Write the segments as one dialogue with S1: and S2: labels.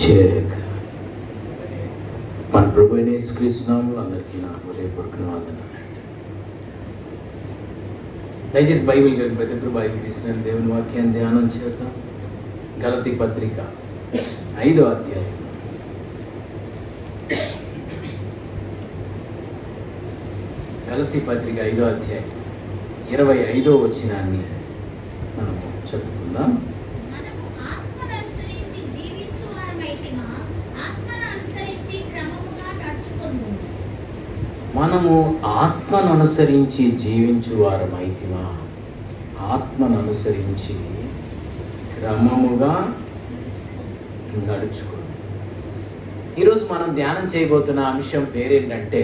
S1: Check. మన ప్రభు అయిన యేసుక్రీస్తు నామములో అందరికీ నా హృదయపూర్వక వందనాలు. దయచేసి బైబిల్ కలిపి ప్రతి ఒక్కరు బైబిల్ తీసుకుని దేవుని వాక్యాన్ని ధ్యానం చేద్దాం. గలతీ పత్రిక 5వ అధ్యాయం. గలతీ పత్రిక 5వ అధ్యాయం 25వ వచనాన్ని మనము చదువుకుందాం. మనము ఆత్మను అనుసరించి జీవించువారమైతిమా, ఆత్మను అనుసరించి క్రమముగా నడుచుకోండి. ఈరోజు మనం ధ్యానం చేయబోతున్న అంశం పేరేంటంటే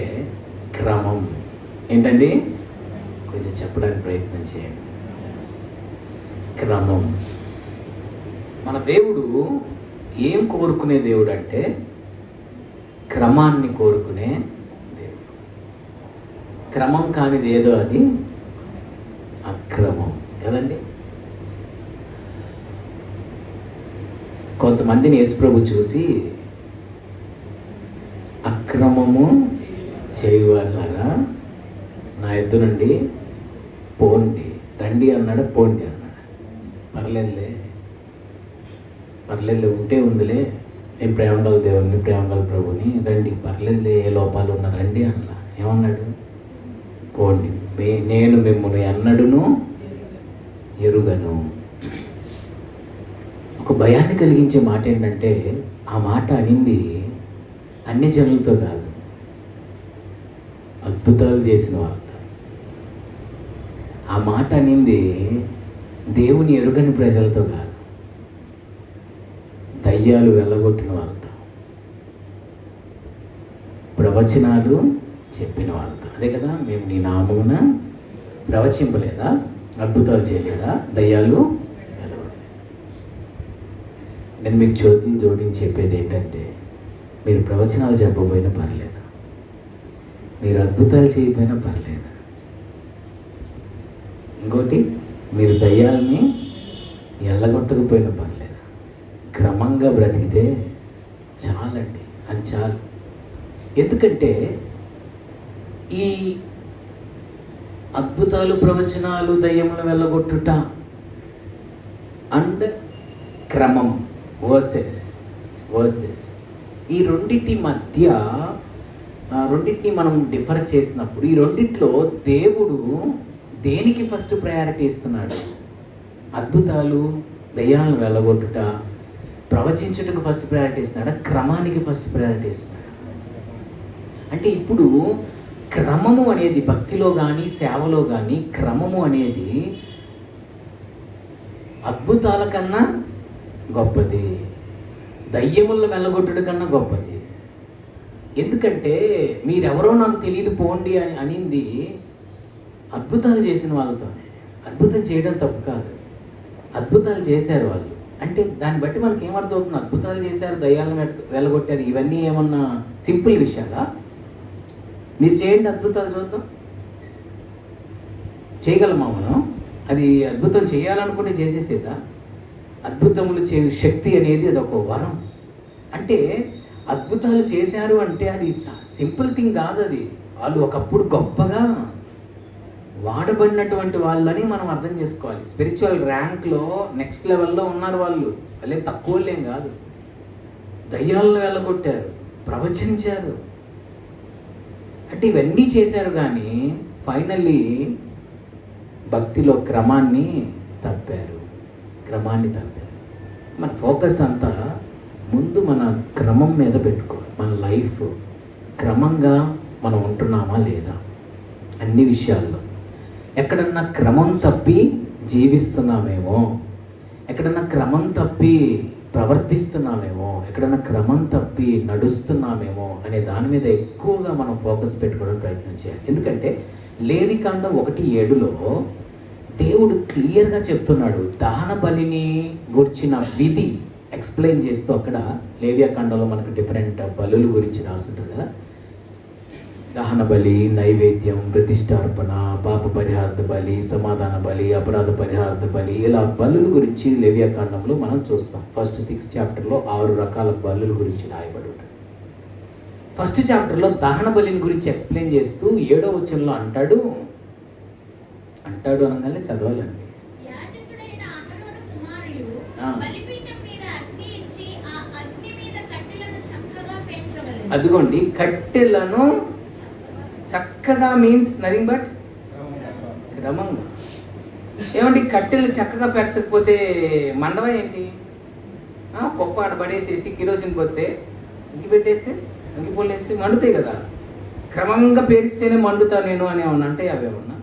S1: క్రమం. ఏంటండి? కొంచెం చెప్పడానికి ప్రయత్నం చేయండి. క్రమం. మన దేవుడు ఏం కోరుకునే దేవుడు అంటే క్రమాన్ని కోరుకునే దేవుడు. క్రమం కానిది ఏదో అది అక్రమం కదండి. కొంతమందిని యేసుప్రభు చూసి అక్రమము చేయువారులారా నా ఎద్దు నుండి పోండి, రండి అన్నాడు, పోండి అన్నాడు. పర్లేదులే ఉంటే ఉందిలే, నేను ప్రేమగల దేవుడిని, ప్రేమగల ప్రభుని, రండి పర్లేదులే, ఏ లోపాలు ఉన్నా రండి అన్నా. ఏమన్నాడు? పోండి, నేను మిమ్మల్ని ఎన్నడును ఎరుగను. ఒక భయాన్ని కలిగించే మాట ఏంటంటే ఆ మాట అనింది అన్ని జనులతో కాదు, అద్భుతాలు చేసిన వాళ్ళతో. ఆ మాట అనింది దేవుని ఎరుగని ప్రజలతో కాదు, దయ్యాలు వెళ్ళగొట్టిన వాళ్ళతో, ప్రవచనాలు చెప్పిన వాళ్ళతో. అదే కదా, మేము నీ నామమున ప్రవచింపలేదా, అద్భుతాలు చేయలేదా, దయ్యాలు వెళ్ళగొట్టలేదు. నేను మీకు జ్యోతులు జోడించి చెప్పేది ఏంటంటే, మీరు ప్రవచనాలు చెప్పబోయినా పర్లేదు, మీరు అద్భుతాలు చేయకపోయినా పర్లేదు, ఇంకోటి మీరు దయ్యాలని ఎల్లగొట్టకపోయినా పర్లేదు, క్రమంగా బ్రతికితే చాలండి, అది చాలు. ఎందుకంటే ఈ అద్భుతాలు, ప్రవచనాలు, దయ్యములు వెళ్ళగొట్టుట అండ్ క్రమం వర్సెస్ ఈ రెండింటి మధ్య రెండింటిని మనం డిఫర్ చేసినప్పుడు ఈ రెండిట్లో దేవుడు దేనికి ఫస్ట్ ప్రయారిటీ ఇస్తున్నాడు? అద్భుతాలు, దయ్యాలను వెళ్ళగొట్టుట, ప్రవచించుటకు ఫస్ట్ ప్రయారిటీ ఇస్తున్నాడా, క్రమానికి ఫస్ట్ ప్రయారిటీ ఇస్తున్నాడు? అంటే ఇప్పుడు క్రమము అనేది భక్తిలో కానీ సేవలో కానీ క్రమము అనేది అద్భుతాల కన్నా గొప్పది, దయ్యములను వెళ్ళగొట్టుట కన్నా గొప్పది. ఎందుకంటే మీరెవరో నాకు తెలియదు పోండి అని అనింది అద్భుతాలు చేసిన వాళ్ళతోనే. అద్భుతం చేయడం తప్పు కాదు, అద్భుతాలు చేశారు వాళ్ళు. అంటే దాన్ని బట్టి మనకి ఏమర్థమవుతుంది? అద్భుతాలు చేశారు, దయ్యాలను వెళ్ళగొట్టారు, ఇవన్నీ ఏమన్నా సింపుల్ విషయాలా? మీరు చేయండి, అద్భుతాలు చూద్దాం. చేయగలమా మనం? అది అద్భుతం చేయాలనుకుని చేసేసేదా? అద్భుతములు చే శక్తి అనేది అది ఒక వరం. అంటే అద్భుతాలు చేశారు అంటే అది సింపుల్ థింగ్ కాదు. అది వాళ్ళు ఒకప్పుడు గొప్పగా వాడబడినటువంటి వాళ్ళని మనం అర్థం చేసుకోవాలి. స్పిరిచువల్ ర్యాంక్లో నెక్స్ట్ లెవెల్లో ఉన్నారు వాళ్ళు, వాళ్ళే తక్కువ వాళ్ళేం కాదు. దయ్యాలను వెళ్ళగొట్టారు, ప్రవచించారు, అంటే ఇవన్నీ చేశారు. కానీ ఫైనల్లీ భక్తిలో క్రమాన్ని తప్పారు. మన ఫోకస్ అంతా ముందు మన క్రమం మీద పెట్టుకోవాలి. మన లైఫ్ క్రమంగా మనం ఉంటున్నామా లేదా అన్ని విషయాల్లో. ఎక్కడన్నా క్రమం తప్పి జీవిస్తున్నామేమో, ఎక్కడన్నా క్రమం తప్పి ప్రవర్తిస్తున్నామేమో, ఎక్కడన్నా క్రమం తప్పి నడుస్తున్నామేమో అనే దాని మీద ఎక్కువగా మనం ఫోకస్ పెట్టుకోవడం ప్రయత్నం చేయాలి. ఎందుకంటే లేవికాండం 1:7లో దేవుడు క్లియర్గా చెప్తున్నాడు. దహన బలిని గురించిన విధి ఎక్స్ప్లెయిన్ చేస్తూ అక్కడ లేవియాకాండంలో మనకు డిఫరెంట్ బలుల గురించి రాస్తుంటుంది కదా. దహన బలి, నైవేద్యం, ప్రతిష్టార్పణ, పాప పరిహారార్థ బలి, సమాధాన బలి, అపరాధ పరిహారార్థ బలి, ఇలా బలుల గురించి లేవియాకాండంలో మనం చూస్తాం. ఫస్ట్ 6 చాప్టర్లో 6 రకాల బలుల గురించి రాయబడి ఉంటుంది. ఫస్ట్ చాప్టర్లో దహన బలిని గురించి ఎక్స్ప్లెయిన్ చేస్తూ 7వ వచనంలో అంటాడు అనగానే చదవాలండి. అదిగోండి, కట్టెలను చక్కగా మీన్స్ నథింగ్ బట్ క్రమంగా. ఏమండి, కట్టెలు చక్కగా పెరచకపోతే మండవా ఏంటి? పప్పు ఆడ పడేసేసి కిరోసిన్ పోతే ఇంకి పెట్టేస్తే ఇంకిపోలు వేసి మండుతాయి కదా. క్రమంగా పేరిస్తేనే మండుతా నేను అని ఏమన్నా అంటే అవేమన్నా.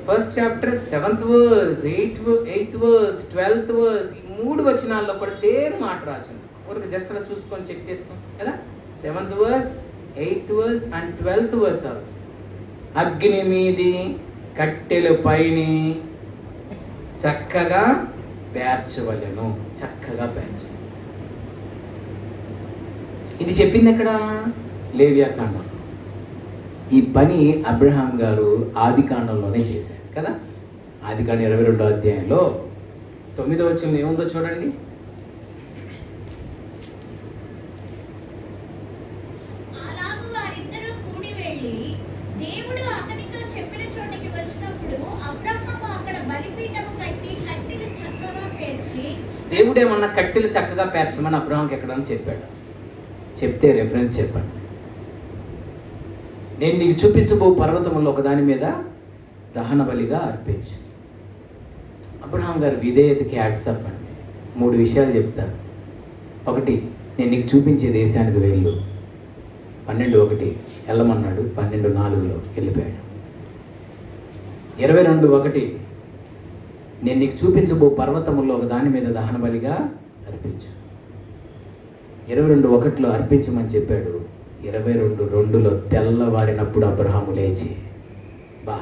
S1: First chapter 7th verse, 8th verse, 12th verse, ఈ 3 వచనాల్లో కూడా సేమ్ మాట రాసింది. ఊరికి జస్ట్ అలా చూసుకొని చెక్ చేసుకోండి కదా. 7th verse, 8th verse and 12th verse also. అగ్ని మీది కట్టెలు పైని చక్కగా పేర్చవలెను, చక్కగా పేర్చు. ఇది చెప్పింది ఎక్కడ? లేవియాకాండం. ఈ పని అబ్రహాం గారు ఆది కాండంలోనే చేశారు కదా. ఆది కాండం 22వ అధ్యాయంలో 9వ వచనంలో ఏముందో చూడండి. దేవుడేమన్నా కట్టెలు చక్కగా పేర్చమని అబ్రహాంకి ఎక్కడని చెప్పాడు? చెప్తే రెఫరెన్స్ చెప్పండి. నేను నీకు చూపించబో పర్వతంలో ఒకదాని మీద దహన బలిగా అర్పించు. అబ్రహాం గారు విధేయతకి హ్యాట్సాప్ అండి. 3 విషయాలు చెప్తాను. 1, నేను నీకు చూపించే దేశానికి వెళ్ళు. 12:1 వెళ్ళమన్నాడు, 12:4 వెళ్ళిపోయాడు. 22:1 నేను నీకు చూపించబో పర్వతములో ఒక దాని మీద దహన బలిగా అర్పించు. 22:1 అర్పించమని చెప్పాడు. 22:2 తెల్లవారినప్పుడు అబ్రహాము లేచి, బా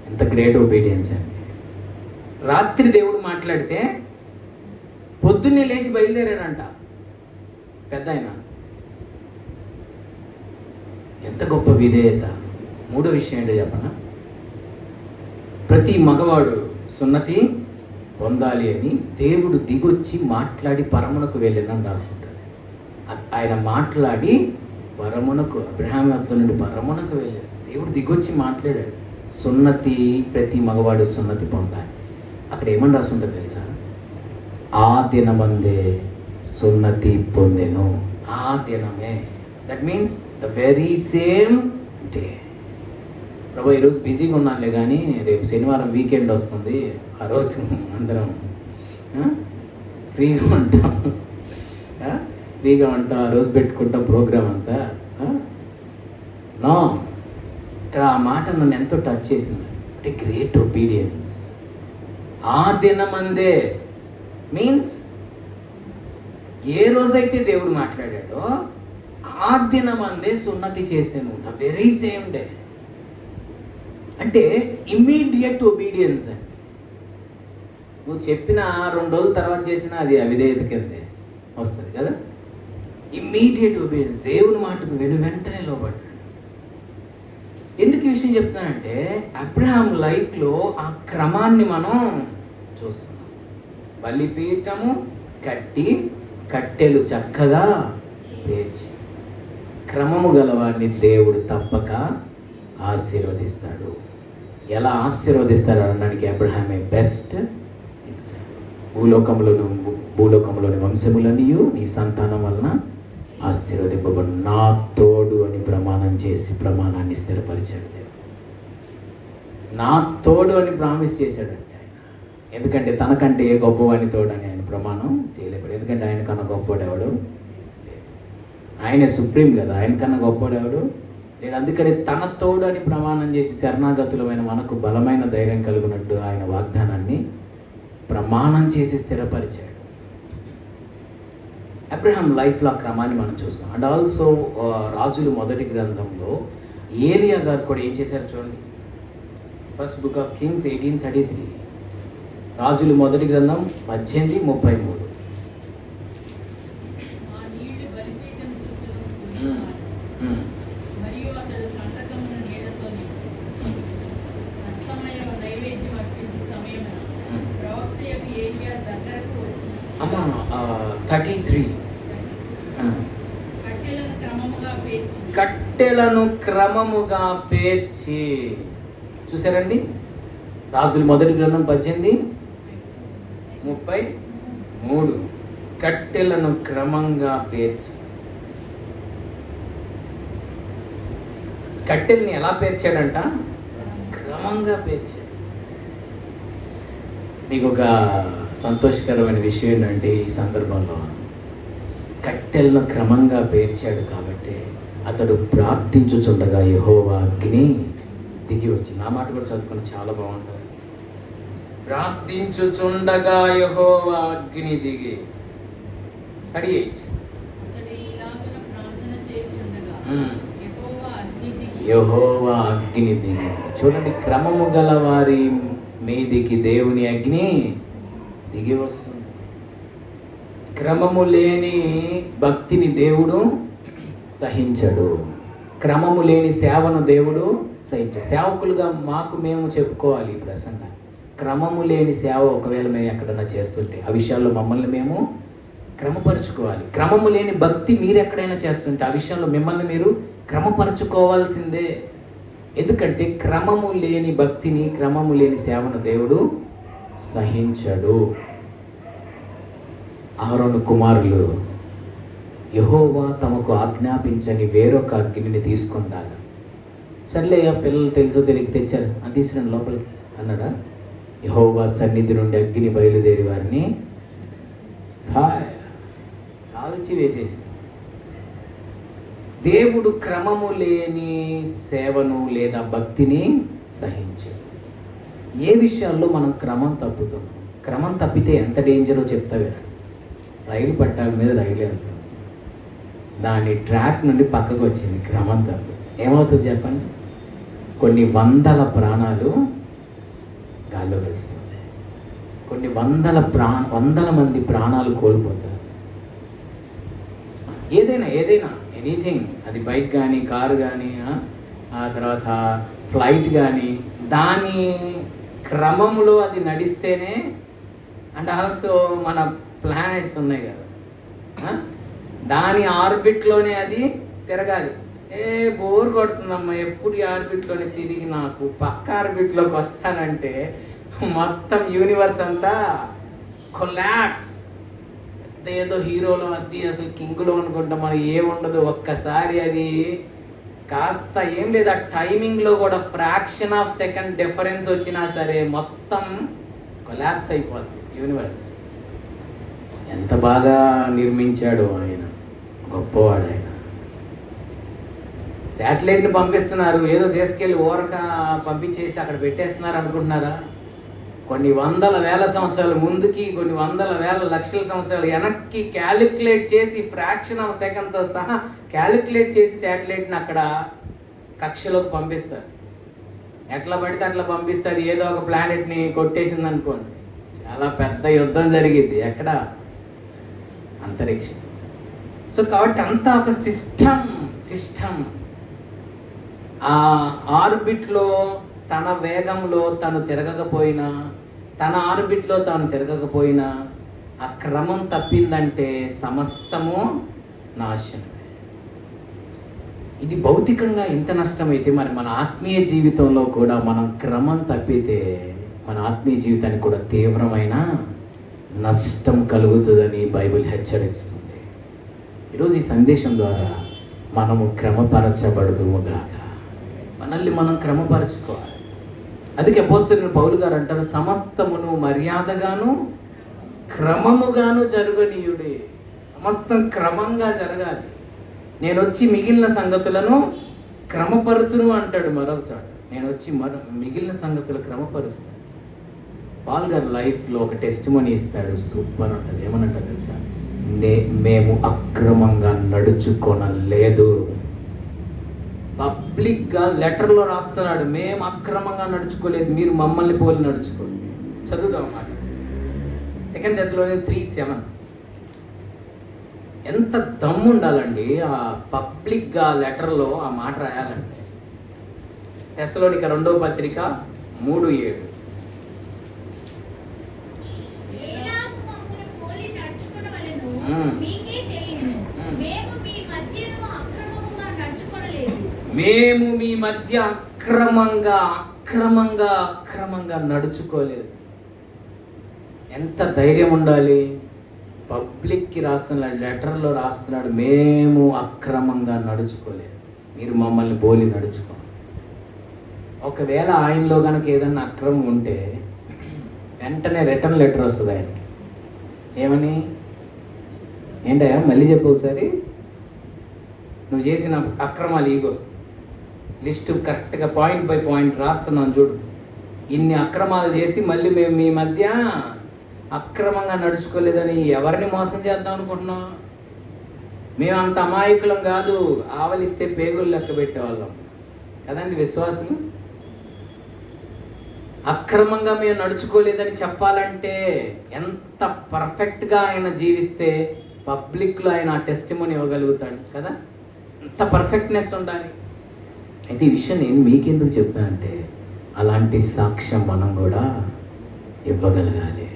S1: ఎంత గ్రేట్ ఒబీడియన్స్ అండి. రాత్రి దేవుడు మాట్లాడితే పొద్దున్నే లేచి బయలుదేరాడంట పెద్ద ఆయన. ఎంత గొప్ప విధేయత. 3వ విషయం ఏంటో చెప్పనా? ప్రతి మగవాడు సున్నతి పొందాలి అని దేవుడు దిగొచ్చి మాట్లాడి పరమునకు వెళ్ళినని రాసి ఉంటుంది. ఆయన మాట్లాడి పరమునకు, అబ్రహాం వద్ద నుండి పరమునకు వెళ్ళాడు. దేవుడు దిగొచ్చి మాట్లాడాడు. సున్నతి, ప్రతి మగవాడు సున్నతి పొందాలి. అక్కడ ఏమని రాసి ఉంటుంది తెలుసా? ఆ దినమందే సున్నతి పొందెను. ఆ దినమే, that means the very same day. ప్రభు ఈరోజు బిజీగా ఉన్నానులే, కానీ రేపు శనివారం వీకెండ్ వస్తుంది, ఆ రోజు అందరం ఫ్రీగా ఉంటాం. ఆ రోజు పెట్టుకుంటాం ప్రోగ్రామ్ అంతా. నో, ఇక్కడ ఆ మాట నన్ను ఎంతో టచ్ చేసింది. అంటే గ్రేట్ ఒబీడియన్స్. ఆ దినమందే మీన్స్ ఏ రోజైతే దేవుడు మాట్లాడాడో ఆ దినమందే సున్నతి చేసాను. The very same day. అంటే ఇమ్మీడియట్ ఒబీడియన్స్ అండి. నువ్వు చెప్పిన 2 రోజుల తర్వాత చేసినా అది అవిధేయత కిందే వస్తుంది కదా. Immediate obedience. దేవుని మాటకు వెంటనే లోబడ్డాడు. ఎందుకు ఈ విషయం చెప్తానంటే అబ్రహాం లైఫ్లో ఆ క్రమాన్ని మనం చూస్తున్నాం. బలిపీఠము కట్టి కట్టెలు చక్కగా పేర్చి, క్రమము గలవాడిని దేవుడు తప్పక ఆశీర్వదిస్తాడు. ఎలా ఆశీర్వదిస్తాడు అనడానికి అబ్రహామే బెస్ట్ ఎగ్జాంపుల్. భూలోకంలోని వంశములనియు నీ సంతానం వలన ఆశీర్వదింపబడు, నా తోడు అని ప్రమాణం చేసి ప్రమాణాన్ని స్థిరపరిచాడు దేవుడు. నా తోడు అని ప్రామిస్ చేశాడండి ఆయన. ఎందుకంటే తనకంటే ఏ గొప్పవాడిని తోడు అని ఆయన ప్రమాణం చేయలేడు. ఎందుకంటే ఆయన కన్నా గొప్పవాడేవాడు, ఆయనే సుప్రీం కదా, ఆయన కన్నా గొప్పవాడేవాడు లేడు. అందుకని తన తోడు అని ప్రమాణం చేసి శరణాగతులమైన మనకు బలమైన ధైర్యం కలుగునట్లు ఆయన వాగ్దానాన్ని ప్రమాణం చేసి స్థిరపరిచాడు. అబ్రహాం లైఫ్లో ఆ క్రమాన్ని మనం చూస్తాం. అండ్ ఆల్సో రాజులు మొదటి గ్రంథంలో ఏలియా గారు కూడా ఏం చేశారు చూడండి. ఫస్ట్ బుక్ ఆఫ్ కింగ్స్ 18:33, రాజులు మొదటి గ్రంథం 18:33. అమ్మ 33. కట్టెలను క్రమముగా పేర్చి. చూసారండి, రాజుల మొదటి గ్రంథం 18:33. కట్టెలను క్రమంగా పేర్చి. కట్టెల్ని ఎలా పేర్చాడంట? క్రమంగా పేర్చాడు. మీకు ఒక సంతోషకరమైన విషయం ఏంటంటే, ఈ సందర్భంలో కట్టెలను క్రమంగా పేర్చాడు కాబట్టి అతడు ప్రార్థించుచుండగా యెహోవా అగ్ని దిగి వచ్చి. నా మాట కూడా చదువుకుని చాలా బాగుంటుంది. ప్రార్థించుచుండగా యెహోవా అగ్ని దిగి. 38. యెహోవా అగ్ని దిగి. చూడండి, క్రమము గల వారి మీదికి దేవుని అగ్ని దిగి వస్తుంది. క్రమము లేని భక్తిని దేవుడు సహించడు. క్రమము లేని సేవను దేవుడు సహించడు. సేవకులుగా మేము చెప్పుకోవాలి ఈ ప్రసంగాన్ని. క్రమము లేని సేవ ఒకవేళ మేము ఎక్కడన్నా చేస్తుంటే ఆ విషయాల్లో మమ్మల్ని మేము క్రమపరుచుకోవాలి. క్రమము లేని భక్తి మీరు ఎక్కడైనా చేస్తుంటే ఆ విషయంలో మిమ్మల్ని మీరు క్రమపరుచుకోవాల్సిందే. ఎందుకంటే క్రమము లేని భక్తిని, క్రమము లేని సేవను దేవుడు సహించడు. అహరోను కుమారులు యెహోవా తమకు ఆజ్ఞాపించని వేరొక అగ్నిని తీసుకుంటారు. సర్లే, ఆ పిల్లలు తెలుసో తెలియక తెచ్చారు, అది తీసుకురండి లోపలికి అన్నాడా? యెహోవా సన్నిధి నుండి అగ్ని బయలుదేరి వారిని కాల్చి వేసేసి. దేవుడు క్రమము లేని సేవను లేదా భక్తిని సహించడు. ఏ విషయాల్లో మనం క్రమం తప్పుతున్నాం? క్రమం తప్పితే ఎంత డేంజరో చెప్తా వినండి. రైలు పట్టాల మీద రైలు వెళ్తాం, దాని ట్రాక్ నుండి పక్కకు వచ్చింది క్రమం తప్పు. ఏమవుతుంది చెప్పండి? కొన్ని వందల ప్రాణాలు గాల్లో కలిసిపోతాయి. కొన్ని వందల మంది ప్రాణాలు కోల్పోతారు. ఏదైనా ఎనీథింగ్, అది బైక్ కానీ, కారు కానీ, ఆ తర్వాత ఫ్లైట్ కానీ, దాని క్రమంలో అది నడిస్తేనే. అండ్ ఆల్సో మన ప్లానెట్స్ ఉన్నాయి కదా, దాని ఆర్బిట్లోనే అది తిరగాలి. బోర్ కొడుతుందమ్మా, ఎప్పుడు ఈ ఆర్బిట్లోనే తిరిగి నాకు పక్క ఆర్బిట్లోకి వస్తానంటే మొత్తం యూనివర్స్ అంతా కొలాప్స్. ఏదో హీరోలో అది అసలు కింగ్లో అనుకుంటా, మనకి ఏముండదు. ఒక్కసారి అది కాస్త ఏం లేదు, ఆ టైమింగ్లో కూడా ఫ్రాక్షన్ ఆఫ్ సెకండ్ డిఫరెన్స్ వచ్చినా సరే మొత్తం కొలాప్స్ అయిపోద్ది యూనివర్స్. ఎంత బాగా నిర్మించాడు ఆయన, గొప్పవాడు ఆయన. శాటిలైట్ని పంపిస్తున్నారు, ఏదో తీసుకెళ్ళి ఊరక పంపించేసి అక్కడ పెట్టేస్తున్నారు అనుకుంటున్నారా? కొన్ని వందల వేల సంవత్సరాల ముందుకి, కొన్ని వందల వేల లక్షల సంవత్సరాలు వెనక్కి క్యాలిక్యులేట్ చేసి, ఫ్రాక్షన్ ఆఫ్ సెకండ్తో సహా క్యాలిక్యులేట్ చేసి శాటిలైట్ని అక్కడ కక్షలోకి పంపిస్తారు. ఎట్లా పడితే అట్లా పంపిస్తారు. ఏదో ఒక ప్లానెట్ని కొట్టేసింది అనుకోండి, చాలా పెద్ద యుద్ధం జరిగిద్ది. ఎక్కడ? అంతరిక్షం. సో కాబట్టి అంతా ఒక సిస్టమ్. ఆ ఆర్బిట్లో తన వేగంలో తను తిరగకపోయినా, తన ఆర్బిట్లో తాను తిరగకపోయినా, ఆ క్రమం తప్పిందంటే సమస్తము నాశనం. ఇది భౌతికంగా ఎంత నష్టమైతే మరి మన ఆత్మీయ జీవితంలో కూడా మనం క్రమం తప్పితే మన ఆత్మీయ జీవితానికి కూడా తీవ్రమైన నష్టం కలుగుతుందని బైబిల్ హెచ్చరిస్తుంది. ఈరోజు ఈ సందేశం ద్వారా మనము క్రమపరచబడదుముగాక. మనల్ని మనం క్రమపరచుకోవాలి. అందుకే అపోస్తలుడైన పౌలు గారు అంటారు, సమస్తమును మర్యాదగాను క్రమముగాను జరగనీయుడే. సమస్తం క్రమంగా జరగాలి. నేను వచ్చి మిగిలిన సంగతులను క్రమపరుతును అంటాడు మరొక చోట. నేను వచ్చి మిగిలిన సంగతులు క్రమపరుస్తాను. పాల్ గారు లైఫ్లో ఒక టెస్టిమనీ ఇస్తాడు, సూపర్ ఉంటుంది. ఏమనంటా తెలుసా? మేము అక్రమంగా నడుచుకోనలేదు. పబ్లిక్గా లెటర్లో రాస్తున్నాడు, మేము అక్రమంగా నడుచుకోలేదు, మీరు మమ్మల్ని పోలి నడుచుకోండి. చదువుదాం అన్నమాట. 2 Thessalonians 3:7. ఎంత దమ్ము ఉండాలండి ఆ పబ్లిక్గా లెటర్లో ఆ మాట రాయాలంటే. తెస్సలోనిక 2వ పత్రిక 3:7. మేము మీ మధ్య అక్రమంగా నడుచుకోలేదు. ఎంత ధైర్యం ఉండాలి! పబ్లిక్కి రాస్తున్నాడు, లెటర్లో రాస్తున్నాడు, మేము అక్రమంగా నడుచుకోలేదు, మీరు మమ్మల్ని బోలి నడుచుకోండి. ఒకవేళ ఆయనలో కనుక ఏదన్నా అక్రమం ఉంటే వెంటనే రిటర్న్ లెటర్ వస్తుంది ఆయనకి. ఏమని? ఏంటయ్యా మళ్ళీ చెప్పు ఒకసారి, నువ్వు చేసిన అక్రమాలు ఈగో లిస్టు కరెక్ట్గా పాయింట్ బై పాయింట్ రాస్తున్నాను చూడు. ఇన్ని అక్రమాలు చేసి మళ్ళీ మేము మీ మధ్య అక్రమంగా నడుచుకోలేదని ఎవరిని మోసం చేద్దాం అనుకుంటున్నాం? మేము అంత అమాయకులం కాదు, ఆవలిస్తే పేగులు లెక్క పెట్టేవాళ్ళం కదండి విశ్వాసులు. అక్రమంగా మేము నడుచుకోలేదని చెప్పాలంటే ఎంత పర్ఫెక్ట్గా ఆయన జీవిస్తే పబ్లిక్లో ఆయన ఆ టెస్టిమోనీ ఇవ్వగలుగుతాడు కదా, అంత పర్ఫెక్ట్నెస్ ఉండాలి. అయితే ఈ విషయం నేను మీకెందుకు చెప్తానంటే అలాంటి సాక్ష్యం మనం కూడా ఇవ్వగలగాలి.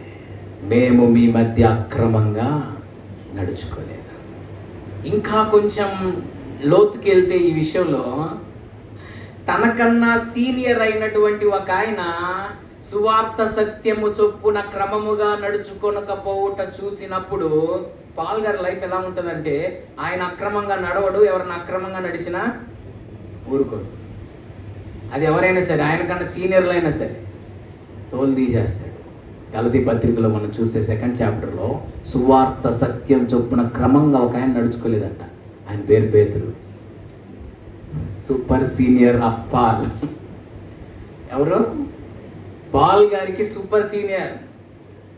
S1: మేము మీ మధ్య అక్రమంగా నడుచుకోలేదు. ఇంకా కొంచెం లోతుకి వెళ్తే ఈ విషయంలో తనకన్నా సీనియర్ అయినటువంటి ఒక ఆయన సువార్త సత్యము చొప్పున క్రమముగా నడుచుకొనకపోవుట చూసినప్పుడు పాల్ గారి లైఫ్ ఎలా ఉంటుందంటే, ఆయన అక్రమంగా నడవడు, ఎవరైనా అక్రమంగా నడిచినా ఊరుకోడు. అది ఎవరైనా సరే, ఆయన కన్నా సీనియర్లు అయినా సరే తోలు తీసేస్తాడు. గలతీ పత్రికలో మనం చూసే 2nd చాప్టర్లో సువార్త సత్యం చొప్పున క్రమంగా ఒక ఆయన నడుచుకోలేదంట. ఆయన పేరు పేతురు, సూపర్ సీనియర్ ఆఫ్ పాల్. ఎవరు? పాల్ గారికి సూపర్ సీనియర్.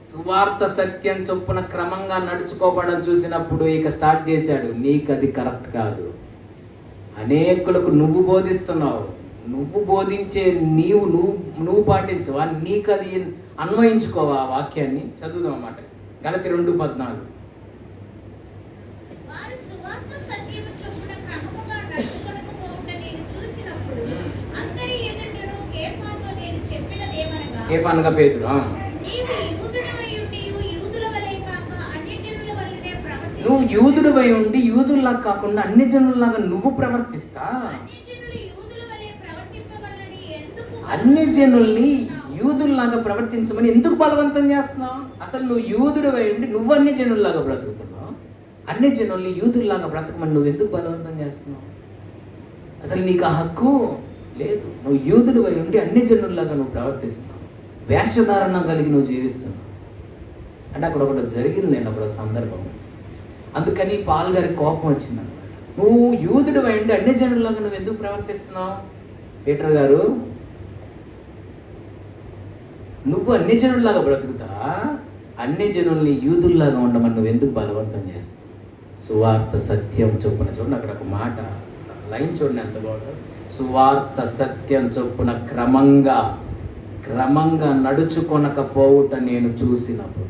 S1: సువార్త సత్యం చొప్పున క్రమంగా నడుచుకోవడం చూసినప్పుడు ఇక స్టార్ట్ చేశాడు, నీకు అది కరెక్ట్ కాదు, అనేకులకు నువ్వు బోధిస్తున్నావు, నువ్వు బోధించే నువ్వు పాటించవా, నీకు అది అన్వయించుకోవా ఆ వాక్యాన్ని. చదువుదాం అన్నమాట. గలతీ 2:14. కేఫానుగా పేతురు, నువ్వు యూదుడివై ఉండి యూదుల్లా కాకుండా అన్ని జనుల్లాగా నువ్వు ప్రవర్తిస్తా, అన్ని జనుల్ని యూదుల్లాగా ప్రవర్తించమని ఎందుకు బలవంతం చేస్తున్నావు? అసలు నువ్వు యూదుడివై ఉండి నువ్వు అన్ని జనుల్లాగా బ్రతుకుతున్నావు, అన్ని జనుల్ని యూదుల్లాగా బ్రతకమని నువ్వు ఎందుకు బలవంతం చేస్తున్నావు? అసలు నీకు ఆ హక్కు లేదు. నువ్వు యూదుడివై ఉండి అన్ని జనుల్లాగా నువ్వు ప్రవర్తిస్తున్నావు, వేషధారణ కలిగి నువ్వు జీవిస్తున్నావు అంటే అక్కడ ఒకటి జరిగిందండి, అక్కడ సందర్భం. అందుకని పాల్ గారి కోపం వచ్చిందన్నమాట. నువ్వు యూదుడివై ఉండి అన్ని జనుల్లాగా నువ్వు ఎందుకు ప్రవర్తిస్తున్నావు? పీటర్ గారు, నువ్వు అన్ని జనుల్లాగా బ్రతుకుతా, అన్ని జనుల్ని యూదుల్లాగా ఉండమని నువ్వు ఎందుకు బలవంతం చేస్తావు? సువార్త సత్యం చొప్పున. చూడండి అక్కడ ఒక మాట, లైన్ చూడండి ఎంత బాగుంటుంది. సువార్త సత్యం చొప్పున క్రమంగా నడుచుకొనకపోవుట నేను చూసినప్పుడు.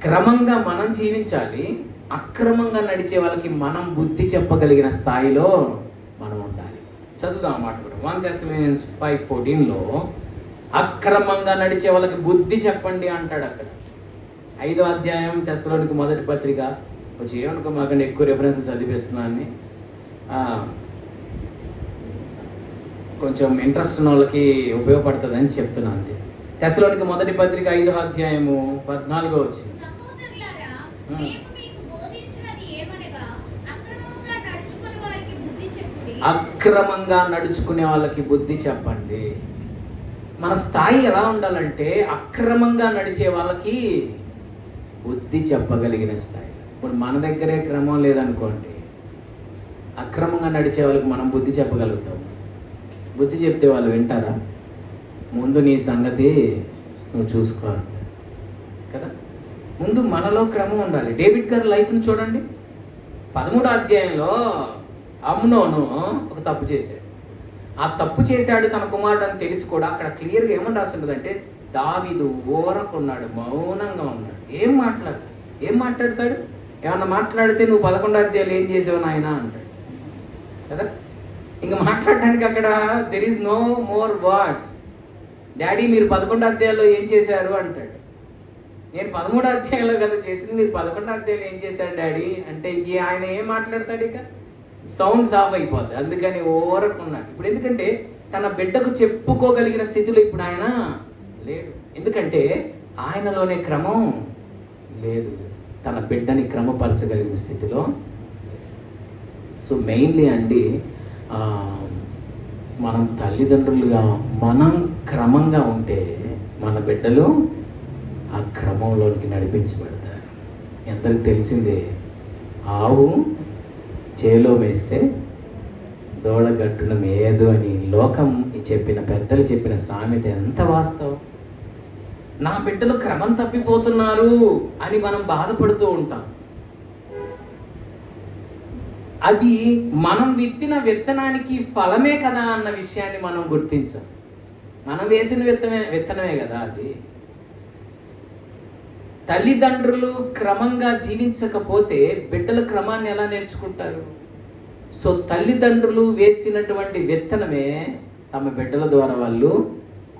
S1: క్రమంగా మనం జీవించాలి, అక్రమంగా నడిచే వాళ్ళకి మనం బుద్ధి చెప్పగలిగిన స్థాయిలో మనం ఉండాలి. చదువుదాం అన్నమాట కూడా. 1 Thessalonians 5:14లో అక్రమంగా నడిచే వాళ్ళకి బుద్ధి చెప్పండి అంటాడు. అక్కడ 5వ అధ్యాయం తెస్సలోనిక మొదటి పత్రిక. వచ్చి ఏమనుకో మాకండి, ఎక్కువ రెఫరెన్స్లు చదివేస్తున్నాను, కొంచెం ఇంట్రెస్ట్ ఉన్న వాళ్ళకి ఉపయోగపడుతుందని చెప్తున్నాను అంతే. తెస్సలోనిక మొదటి పత్రిక 5వ అధ్యాయము 14వ వచనం. అక్రమంగా నడుచుకునే వాళ్ళకి బుద్ధి చెప్పండి. మన స్థాయి ఎలా ఉండాలంటే అక్రమంగా నడిచే వాళ్ళకి బుద్ధి చెప్పగలిగిన స్థాయి. ఇప్పుడు మన దగ్గరే క్రమం లేదనుకోండి, అక్రమంగా నడిచే వాళ్ళకి మనం బుద్ధి చెప్పగలుగుతాము. బుద్ధి చెప్తే వాళ్ళు వింటారా? ముందు నీ సంగతి నువ్వు చూసుకోవాలి కదా. ముందు మనలో క్రమం ఉండాలి. డేవిడ్ గారి లైఫ్ని చూడండి. 13వ అధ్యాయంలో అమ్నోను ఒక తప్పు చేశాడు. ఆ తప్పు చేశాడు తన కుమారుడు అని తెలిసి కూడా అక్కడ క్లియర్గా ఏమని రాసి ఉంటుందంటే, దావీదు ఊరకున్నాడు, మౌనంగా ఉన్నాడు, ఏం మాట్లాడతాడు? ఏమన్నా మాట్లాడితే నువ్వు 11వ అధ్యాయంలో ఏం చేసావు నాయన అంటాడు కదా. ఇంకా మాట్లాడడానికి అక్కడ there is no more words. Daddy మీరు 11వ అధ్యాయంలో ఏం చేశారు అంటాడు. నేను 13వ అధ్యాయంలో కదా చేసింది, మీరు 11వ అధ్యాయంలో ఏం చేశారు డాడీ అంటే ఇంక ఆయన ఏం మాట్లాడతాడు? ఇక సౌండ్స్ ఆఫ్ అయిపోద్ది. అందుకని ఊరకున్నాడు. ఇప్పుడు ఎందుకంటే తన బిడ్డకు చెప్పుకోగలిగిన స్థితిలో ఇప్పుడు ఆయన లేడు. ఎందుకంటే ఆయనలోనే క్రమం లేదు, తన బిడ్డని క్రమపరచగలిగిన స్థితిలో. సో మెయిన్లీ అండి, మనం తల్లిదండ్రులుగా మనం క్రమంగా ఉంటే మన బిడ్డలు ఆ క్రమంలోనికి నడిపించబడతారు. ఎందరికి తెలిసిందే, ఆవు చేలో వేస్తే దూడగట్టున మేయదు అని లోకం చెప్పిన పెద్దలు చెప్పిన సామెత ఎంత వాస్తవం. నా బిడ్డలు క్రమం తప్పిపోతున్నారు అని మనం బాధపడుతూ ఉంటాం. అది మనం విత్తిన విత్తనానికి ఫలమే కదా అన్న విషయాన్ని మనం గుర్తించాం. మనం వేసిన విత్తనమే కదా అది. తల్లిదండ్రులు క్రమంగా జీవించకపోతే బిడ్డల క్రమాన్ని ఎలా నేర్చుకుంటారు? సో తల్లిదండ్రులు వేసినటువంటి విత్తనమే తమ బిడ్డల ద్వారా వాళ్ళు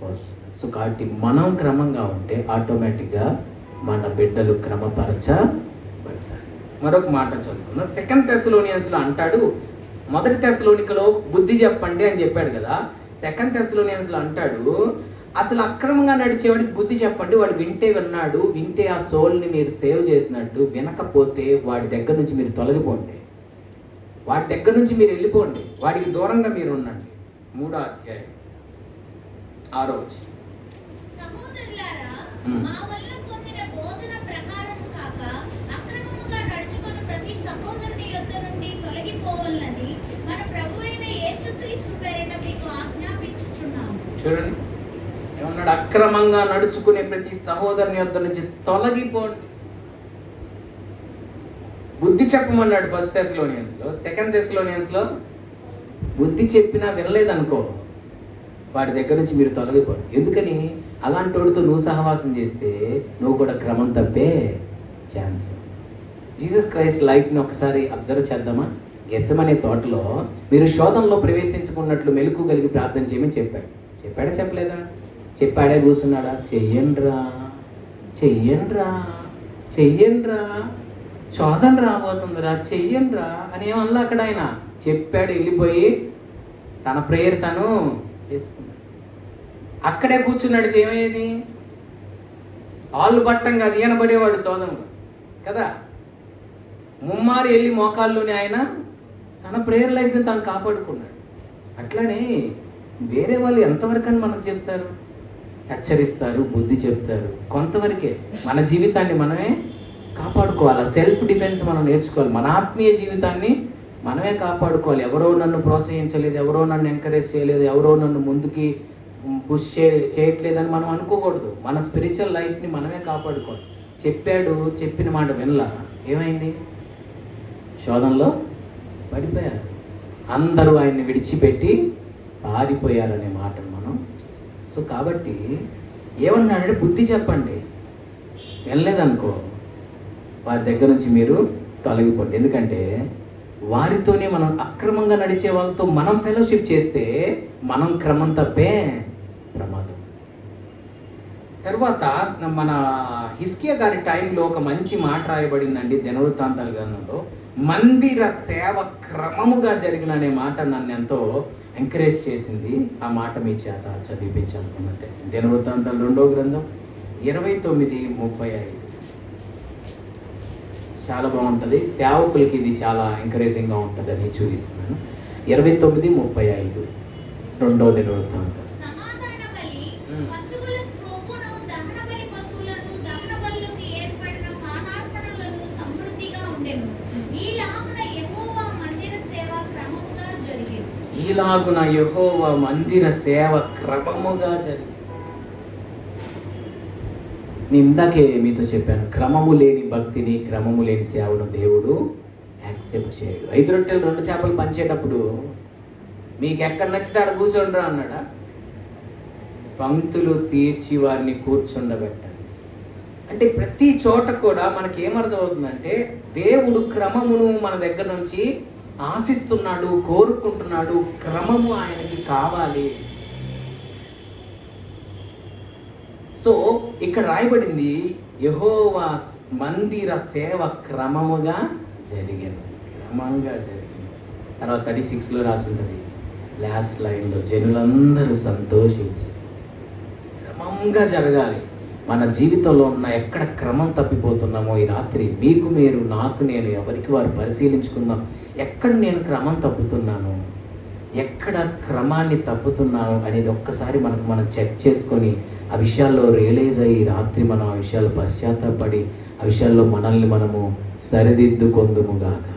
S1: కోసం. సో కాబట్టి మనం క్రమంగా ఉంటే ఆటోమేటిక్గా మన బిడ్డలు క్రమపరచబడతారు. మరొక మాట చదువుకున్నాం. 2 Thessalonians అంటాడు, 1 Thessalonians బుద్ధి చెప్పండి అని చెప్పాడు కదా. 2 Thessalonians అంటాడు, అసలు అక్రమంగా నడిచేవాడికి బుద్ధి చెప్పండి. వాడు వింటే విన్నాడు, వింటే ఆ సోల్ని మీరు సేవ్ చేసినట్టు, వినకపోతే వాడి దగ్గర నుంచి మీరు తొలగిపోండి, వాడి దగ్గర నుంచి మీరు వెళ్ళిపోండి, వాడికి దూరంగా మీరు ఉండండి. 3వ అధ్యాయం 6వ వచనం.
S2: సహోదరులారా, మా వల్ల పొందిన బోధన ప్రకారం కాక అక్రమముగా నడుచుకుని ప్రతి సహోదరుని యొద్ద నుండి తొలగిపోవాలని మన ప్రభువైన యేసుక్రీస్తు పేరిట మీకు ఆజ్ఞాపించుచున్నాము.
S1: చూడండి ఏమన్నాడు? అక్రమంగా నడుచుకునే ప్రతి సహోదరుని యొద్ద నుంచి తొలగిపోండి. బుద్ధి చెప్పమన్నాడు 1 Thessalonians. 2 Thessalonians బుద్ధి చెప్పినా వినలేదనుకో, వాడి దగ్గర నుంచి మీరు తొలగిపోండి. ఎందుకని? అలాంటి వాడితో నువ్వు సహవాసం చేస్తే నువ్వు కూడా క్రమం తప్పే ఛాన్స్. జీసస్ క్రైస్ట్ లైఫ్ని ఒకసారి అబ్జర్వ్ చేద్దామా? గెత్సెమనే తోటలో మీరు శోధనలో ప్రవేశించుకున్నట్లు మెలకు కలిగి ప్రార్థన చేయమని చెప్పాడా చెప్పలేదా? చెప్పాడే కూర్చున్నాడా? చెయ్యండ్రా శోధన రాబోతుందిరా, చెయ్యండ్రా అని ఏమన్నా అక్కడ ఆయన చెప్పాడు. వెళ్ళిపోయి తన ప్రేయర్ తను చేసుకున్నాడు. అక్కడే కూర్చున్నాడు. ఏమయ్యేది? ఆళ్ళు బట్టంగా అది ఈనబడేవాడు శోధనలో కదా. ముమ్మారు వెళ్ళి మోకాల్లోనే ఆయన తన ప్రేయర్ లైఫ్ని తాను కాపాడుకున్నాడు. అట్లానే వేరే వాళ్ళు ఎంతవరకు అని మనకు చెప్తారు, హెచ్చరిస్తారు, బుద్ధి చెప్తారు, కొంతవరకే. మన జీవితాన్ని మనమే కాపాడుకోవాలి. సెల్ఫ్ డిఫెన్స్ మనం నేర్చుకోవాలి. మన ఆత్మీయ జీవితాన్ని మనమే కాపాడుకోవాలి. ఎవరో నన్ను ప్రోత్సహించలేదు, ఎవరో నన్ను ఎంకరేజ్ చేయలేదు, ఎవరో నన్ను ముందుకి పుష్ చేయట్లేదని మనం అనుకోకూడదు. మన స్పిరిచువల్ లైఫ్ని మనమే కాపాడుకోవాలి. చెప్పాడు, చెప్పిన మాట వినలా, ఏమైంది? శోధనలో పడిపోయారు. అందరూ ఆయన్ని విడిచిపెట్టి పారిపోయారనే మాటను మనం చూస్తాం. సో కాబట్టి ఏమన్నాడంటే బుద్ధి చెప్పండి, వినలేదనుకో వారి దగ్గర నుంచి మీరు తొలగిపోండి. ఎందుకంటే వారితోనే మనం అక్రమంగా నడిచే వాళ్ళతో మనం ఫెలోషిప్ చేస్తే మనం క్రమం తప్పే ప్రమాదం. తర్వాత మన హిస్కియా గారి టైంలో ఒక మంచి మాట రాయబడిందండి దినవృత్తాంతాల గ్రంథంలో. మందిర సేవ క్రమముగా జరిగిన అనే మాట నన్ను ఎంతో ఎంకరేజ్ చేసింది. ఆ మాట మీ చేత చదివించాలనుకున్నట్టే. దినవృత్తాంతాలు 2వ గ్రంథం 29:35 చాలా బాగుంటుంది. సేవకులకి ఇది చాలా ఎంకరేజింగ్గా ఉంటుందని చూపిస్తున్నాను. 29:35 2వ దినవృత్తాంతం. ఈలాగున యెహోవా మందిర సేవ క్రమముగా జరిగింది. నేను ఇందాకే మీతో చెప్పాను, క్రమము లేని భక్తిని, క్రమము లేని సేవను దేవుడు యాక్సెప్ట్ చేయడు. 5 రొట్టెలు 2 చేపలు పంచేటప్పుడు మీకు ఎక్కడ నచ్చితే ఆడ కూర్చోండ్రా అన్నాడా? పంక్తులు తీర్చి వారిని కూర్చుండబెట్టండి. అంటే ప్రతి చోట కూడా మనకి ఏమర్థం అవుతుందంటే దేవుడు క్రమమును మన దగ్గర నుంచి ఆశిస్తున్నాడు, కోరుకుంటున్నాడు. క్రమము ఆయనకి కావాలి. సో ఇక్కడ రాయబడింది యెహోవా మందిర సేవ క్రమంగా జరిగింది. తర్వాత 36లో రాసి ఉంటుంది, లాస్ట్ లైన్లో జనులందరూ సంతోషించి. క్రమంగా జరగాలి మన జీవితంలో ఉన్న ఎక్కడ క్రమం తప్పిపోతున్నామో ఈ రాత్రి మీకు మీరు, నాకు నేను, ఎవరికి వారు పరిశీలించుకుందాం. ఎక్కడ నేను క్రమం తప్పుతున్నాను, ఎక్కడ క్రమాన్ని తప్పుతున్నాను అనేది ఒక్కసారి మనం చెక్ చేసుకొని ఆ విషయాల్లో రియలైజ్ అయ్యి రాత్రి మనం ఆ విషయాలు పశ్చాత్తాపడి ఆ విషయాల్లో మనల్ని మనము సరిదిద్దుకొందుముగాక.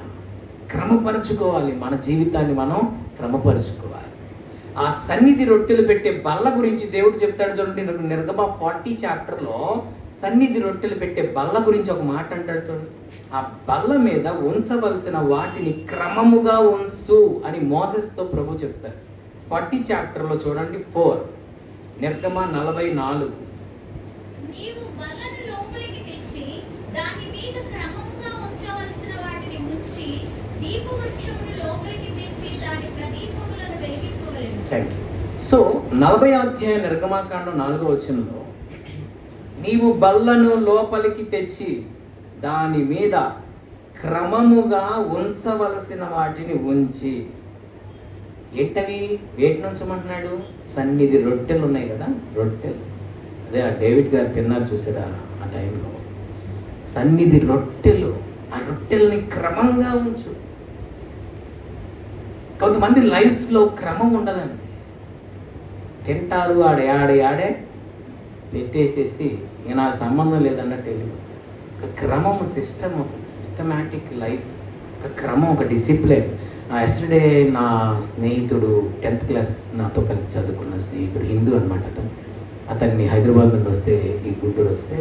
S1: క్రమపరుచుకోవాలి, మన జీవితాన్ని మనం క్రమపరుచుకోవాలి. ఆ సన్నిధి రొట్టెలు పెట్టే బల్ల గురించి దేవుడు చెప్తాడు చూడండి. నిర్గమ 40 చాప్టర్లో సన్నిధి రొట్టెలు పెట్టే బల్ల గురించి ఒక మాట అంటాడు చూడండి. ఆ బల్ల మీద ఉంచవలసిన వాటిని క్రమముగా ఉంచు అని మోసెస్తో ప్రభు చెప్తారు. 40 చాప్టర్లో చూడండి 4, నిర్గమ 44.
S2: నీవు బల్లను లోపలికి తెచ్చి దాని మీద క్రమముగా ఉంచవలసిన వాటిని ఉంచి దీపవృక్షమును లోపలికి తెచ్చి దాని ప్రదీపములను వెలిగింపవలెను.
S1: Thank you. సో 40వ అధ్యాయం నిర్గమాకాండం 4వ వచనంలో నీవు బల్లను లోపలికి తెచ్చి దాని మీద క్రమముగా ఉంచవలసిన వాటిని ఉంచి. ఏంటవి? వేటిని ఉంచమంటున్నాడు? సన్నిధి రొట్టెలు ఉన్నాయి కదా, రొట్టెలు. అదే ఆ డేవిడ్ గారు తిన్నారు చూసారా ఆ టైంలో. సన్నిధి రొట్టెలు, ఆ రొట్టెల్ని క్రమంగా ఉంచు. కొంతమంది లైఫ్స్లో క్రమం ఉండదండి. తింటారు, ఆడే పెట్టేసేసి ఇక నాకు సంబంధం లేదన్నట్టు వెళ్ళిపోతారు. ఒక క్రమం, సిస్టమాటిక్ లైఫ్, ఒక క్రమం, ఒక డిసిప్లిన్. ఎస్టర్డే నా స్నేహితుడు 10th క్లాస్ నాతో కలిసి చదువుకున్న స్నేహితుడు, హిందూ అనమాట అతన్ని హైదరాబాద్ నుండి వస్తే, ఈ గుంటూరు వస్తే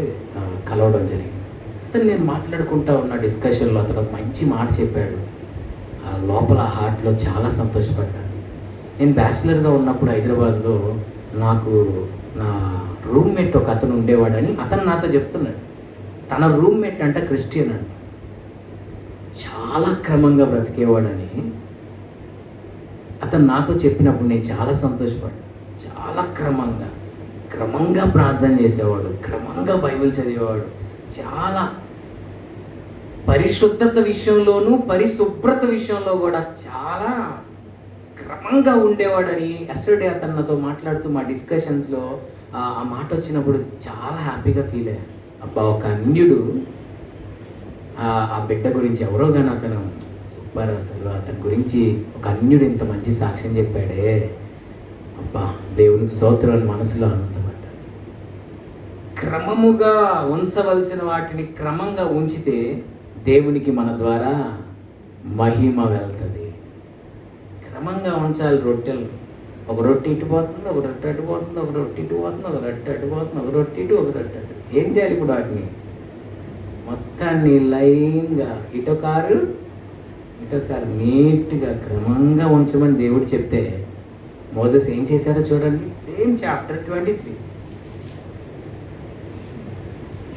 S1: కలవడం జరిగింది. అతను నేను మాట్లాడుకుంటా ఉన్న డిస్కషన్లో అతను ఒక మంచి మాట చెప్పాడు. లోపల హార్ట్లో చాలా సంతోషపడ్డాడు. నేను బ్యాచిలర్గా ఉన్నప్పుడు హైదరాబాద్లో నాకు నా రూమ్మేట్ ఒక అతను ఉండేవాడని అతను నాతో చెప్తున్నాడు. తన రూమ్మేట్ అంట క్రిస్టియన్ అంట, చాలా క్రమంగా బ్రతికేవాడని అతను నాతో చెప్పినప్పుడు నేను చాలా సంతోషపడ్డాను. చాలా క్రమంగా ప్రార్థన చేసేవాడు, క్రమంగా బైబిల్ చదివేవాడు, చాలా పరిశుద్ధత విషయంలోనూ పరిశుభ్రత విషయంలో కూడా చాలా క్రమంగా ఉండేవాడని ఎస్టర్డే అతను నాతో మాట్లాడుతూ మా డిస్కషన్స్లో ఆ మాట వచ్చినప్పుడు చాలా హ్యాపీగా ఫీల్ అయ్యాను. అబ్బా, ఒక అన్యుడు ఆ బిడ్డ గురించి ఎవరో కానీ అతను సూపర్, అసలు అతని గురించి ఒక అన్యుడు ఇంత మంచి సాక్ష్యం చెప్పాడే, అబ్బా దేవునికి స్తోత్రం అని మనసులో ఆనందపడ్డాడు. క్రమముగా ఉంచవలసిన వాటిని క్రమంగా ఉంచితే దేవునికి మన ద్వారా మహిమ వెళ్తుంది. క్రమంగా ఉంచాలి రొట్టెలు. ఒక రొట్టె ఇటు పోతుంది, ఒక రొట్టె అటు పోతుంది, ఒక రొట్టె ఇటు పోతుంది, ఒక రొట్టె అటు పోతుంది, ఒక రొట్టె ఇటు, ఒక రొట్టె అటు. ఏం చేయాలి ఇప్పుడు? వాటిని మొత్తాన్ని లైన్గా ఇటొకారు నీట్గా క్రమంగా ఉంచమని దేవుడు చెప్తే మోసెస్ ఏం చేశారో చూడండి. Same chapter 23.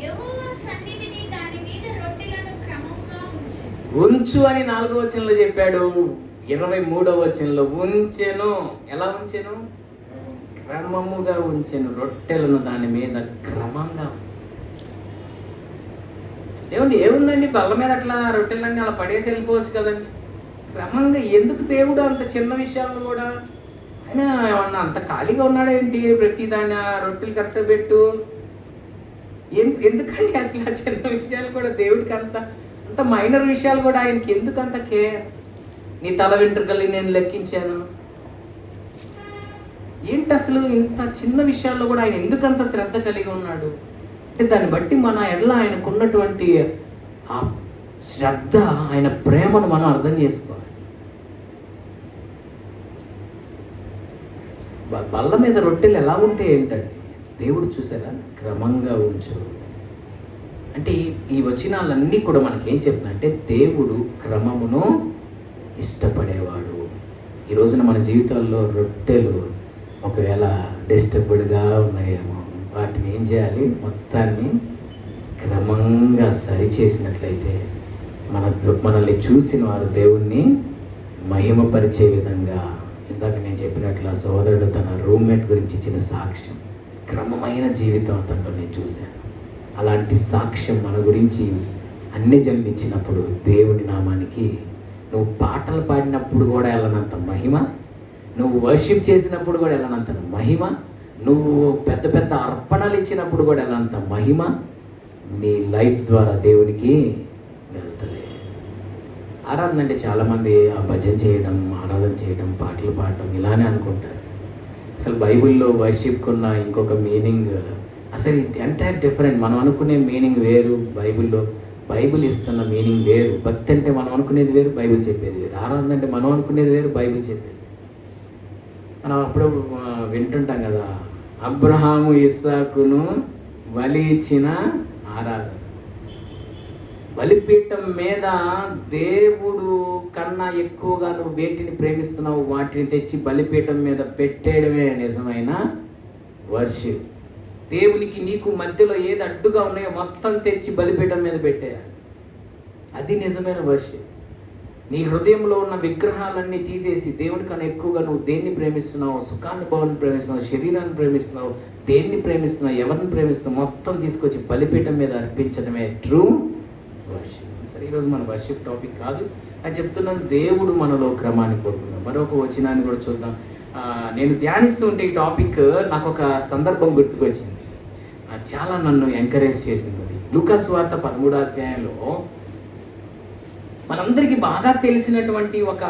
S2: యెహోవా సన్నిధిని దాని మీద రొట్టెలను క్రమముగా
S1: ఉంచు అని 4వ వచనంలో చెప్పాడు. 23వ వచనంలో ఉంచెను. ఎలా ఉంచెను? క్రమముగా ఉంచెను. రొట్టెలను దాని మీద క్రమంగా ఉంచెను. ఏముందండి బల్ల మీద అట్లా రొట్టెలన్నీ అలా పడేసి వెళ్ళిపోవచ్చు కదండి. క్రమంగా ఎందుకు దేవుడు అంత చిన్న విషయాలు కూడా, ఆయన ఏమన్నా అంత ఖాళీగా ఉన్నాడేంటి? ప్రతి దాన్ని ఆ రొట్టెలు కరెక్ట్గా పెట్టు. ఎందుకండి అసలు ఆ చిన్న విషయాలు కూడా దేవుడికి అంత మైనర్ విషయాలు కూడా ఆయనకి ఎందుకు అంత కేర్? నీ తల వెంట్రుకల్ని నేను లెక్కించాను. ఏంటి అసలు ఇంత చిన్న విషయాల్లో కూడా ఆయన ఎందుకు అంత శ్రద్ధ కలిగి ఉన్నాడు అంటే దాన్ని బట్టి మన ఎడల ఆయనకున్నటువంటి ఆ శ్రద్ధ, ఆయన ప్రేమను మనం అర్థం చేసుకోవాలి. బల్ల మీద రొట్టెలు ఎలా ఉంటే ఏంటండి? దేవుడు చూసారా, క్రమంగా ఉంచు అంటే ఈ వచనాలన్నీ కూడా మనకేం చెప్తుందంటే దేవుడు క్రమమును ఇష్టపడేవాడు. ఈ రోజున మన జీవితాల్లో రొట్టెలు ఒకవేళ డిస్టర్బ్డ్గా ఉన్నాయేమో, వాటిని ఏం చేయాలి? మొత్తాన్ని క్రమంగా సరిచేసినట్లయితే మనల్ని చూసిన వారు దేవుణ్ణి మహిమపరిచే విధంగా. ఇందాక నేను చెప్పినట్లు ఆ సోదరుడు తన రూమ్మేట్ గురించి ఇచ్చిన సాక్ష్యం, క్రమమైన జీవితం అతనిలో నేను చూశాను. అలాంటి సాక్ష్యం మన గురించి అన్ని జన్లు ఇచ్చినప్పుడు దేవుని నామానికి నువ్వు పాటలు పాడినప్పుడు కూడా వెళ్ళనంత మహిమ, నువ్వు వర్షిప్ చేసినప్పుడు కూడా వెళ్ళనంత మహిమ, నువ్వు పెద్ద పెద్ద అర్పణలు ఇచ్చినప్పుడు కూడా వెళ్ళనంత మహిమ నీ లైఫ్ ద్వారా దేవునికి వెళ్తుంది. ఆరాధన అంటే చాలామంది ఆ భజన చేయడం, ఆరాధన చేయడం, పాటలు పాడటం ఇలానే అనుకుంటారు. అసలు బైబిల్లో వర్షిప్కి ఉన్న ఇంకొక మీనింగ్ అసలు ఎంటైర్ డిఫరెంట్. మనం అనుకునే మీనింగ్ వేరు, బైబిల్ ఇస్తున్న మీనింగ్ వేరు. భక్తి అంటే మనం అనుకునేది వేరు, బైబిల్ చెప్పేది వేరు. ఆరాధన అంటే మనం అనుకునేది వేరు, బైబిల్ చెప్పేది. మనం అప్పుడు వింటుంటాం కదా, అబ్రహాము ఇస్సాకును బలి ఇచ్చిన ఆరాధన. బలిపీఠం మీద దేవుడు కన్నా ఎక్కువగా నువ్వు వేటిని ప్రేమిస్తున్నావు వాటిని తెచ్చి బలిపీఠం మీద పెట్టేయడమే నిజమైన వర్షిప్. దేవునికి నీకు మధ్యలో ఏది అడ్డుగా ఉన్నాయో మొత్తం తెచ్చి బలిపీఠం మీద పెట్టేయాలి. అది నిజమైన వర్షిప్. నీ హృదయంలో ఉన్న విగ్రహాలన్నీ తీసేసి దేవుని కన్నా ఎక్కువగా నువ్వు దేన్ని ప్రేమిస్తున్నావు, సుఖానుభవాన్ని ప్రేమిస్తున్నావు, శరీరాన్ని ప్రేమిస్తున్నావు, దేన్ని ప్రేమిస్తున్నావు, ఎవరిని ప్రేమిస్తున్నావు, మొత్తం తీసుకొచ్చి బలిపీఠం మీద అర్పించడమే ట్రూ వర్షిప్. సరే, ఈరోజు మన వర్షిప్ టాపిక్ కాదు అని చెప్తున్నాను. దేవుడు మనలో క్రమాన్ని కోరుకున్నాం. మరొక వచనాన్ని కూడా చూద్దాం. నేను ధ్యానిస్తూ ఉంటే ఈ టాపిక్ నాకు ఒక సందర్భం గుర్తుకొచ్చింది. చాలా నన్ను ఎంకరేజ్ చేసింది. అది లూకా సువార్త 13వ అధ్యాయంలో మనందరికీ బాగా తెలిసినటువంటి ఒక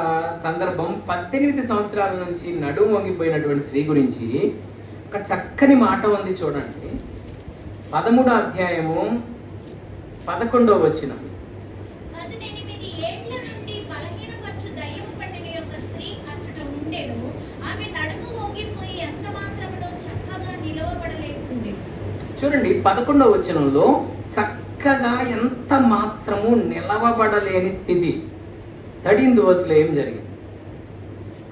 S1: సందర్భం. 18 సంవత్సరాల నుంచి నడుము వంగిపోయినటువంటి స్త్రీ గురించి ఒక చక్కని మాట ఉంది చూడండి. 13వ అధ్యాయము 11వ వచనం.
S2: 18 ఏండ్ల నుండి బలహీనపరచు దయ్యము పట్టిన యొక్క స్త్రీ అచ్చట ఉండెను. ఆమె నడుము వంగిపోయి ఎంత మాత్రములో చక్కగా నిలవబడలేకుండెను. చూడండి,
S1: 11వ వచనంలో చక్కగా ఎంత మాత్రము నిలవబడలేని స్థితి. 13వ వచనంలో ఏం జరిగింది?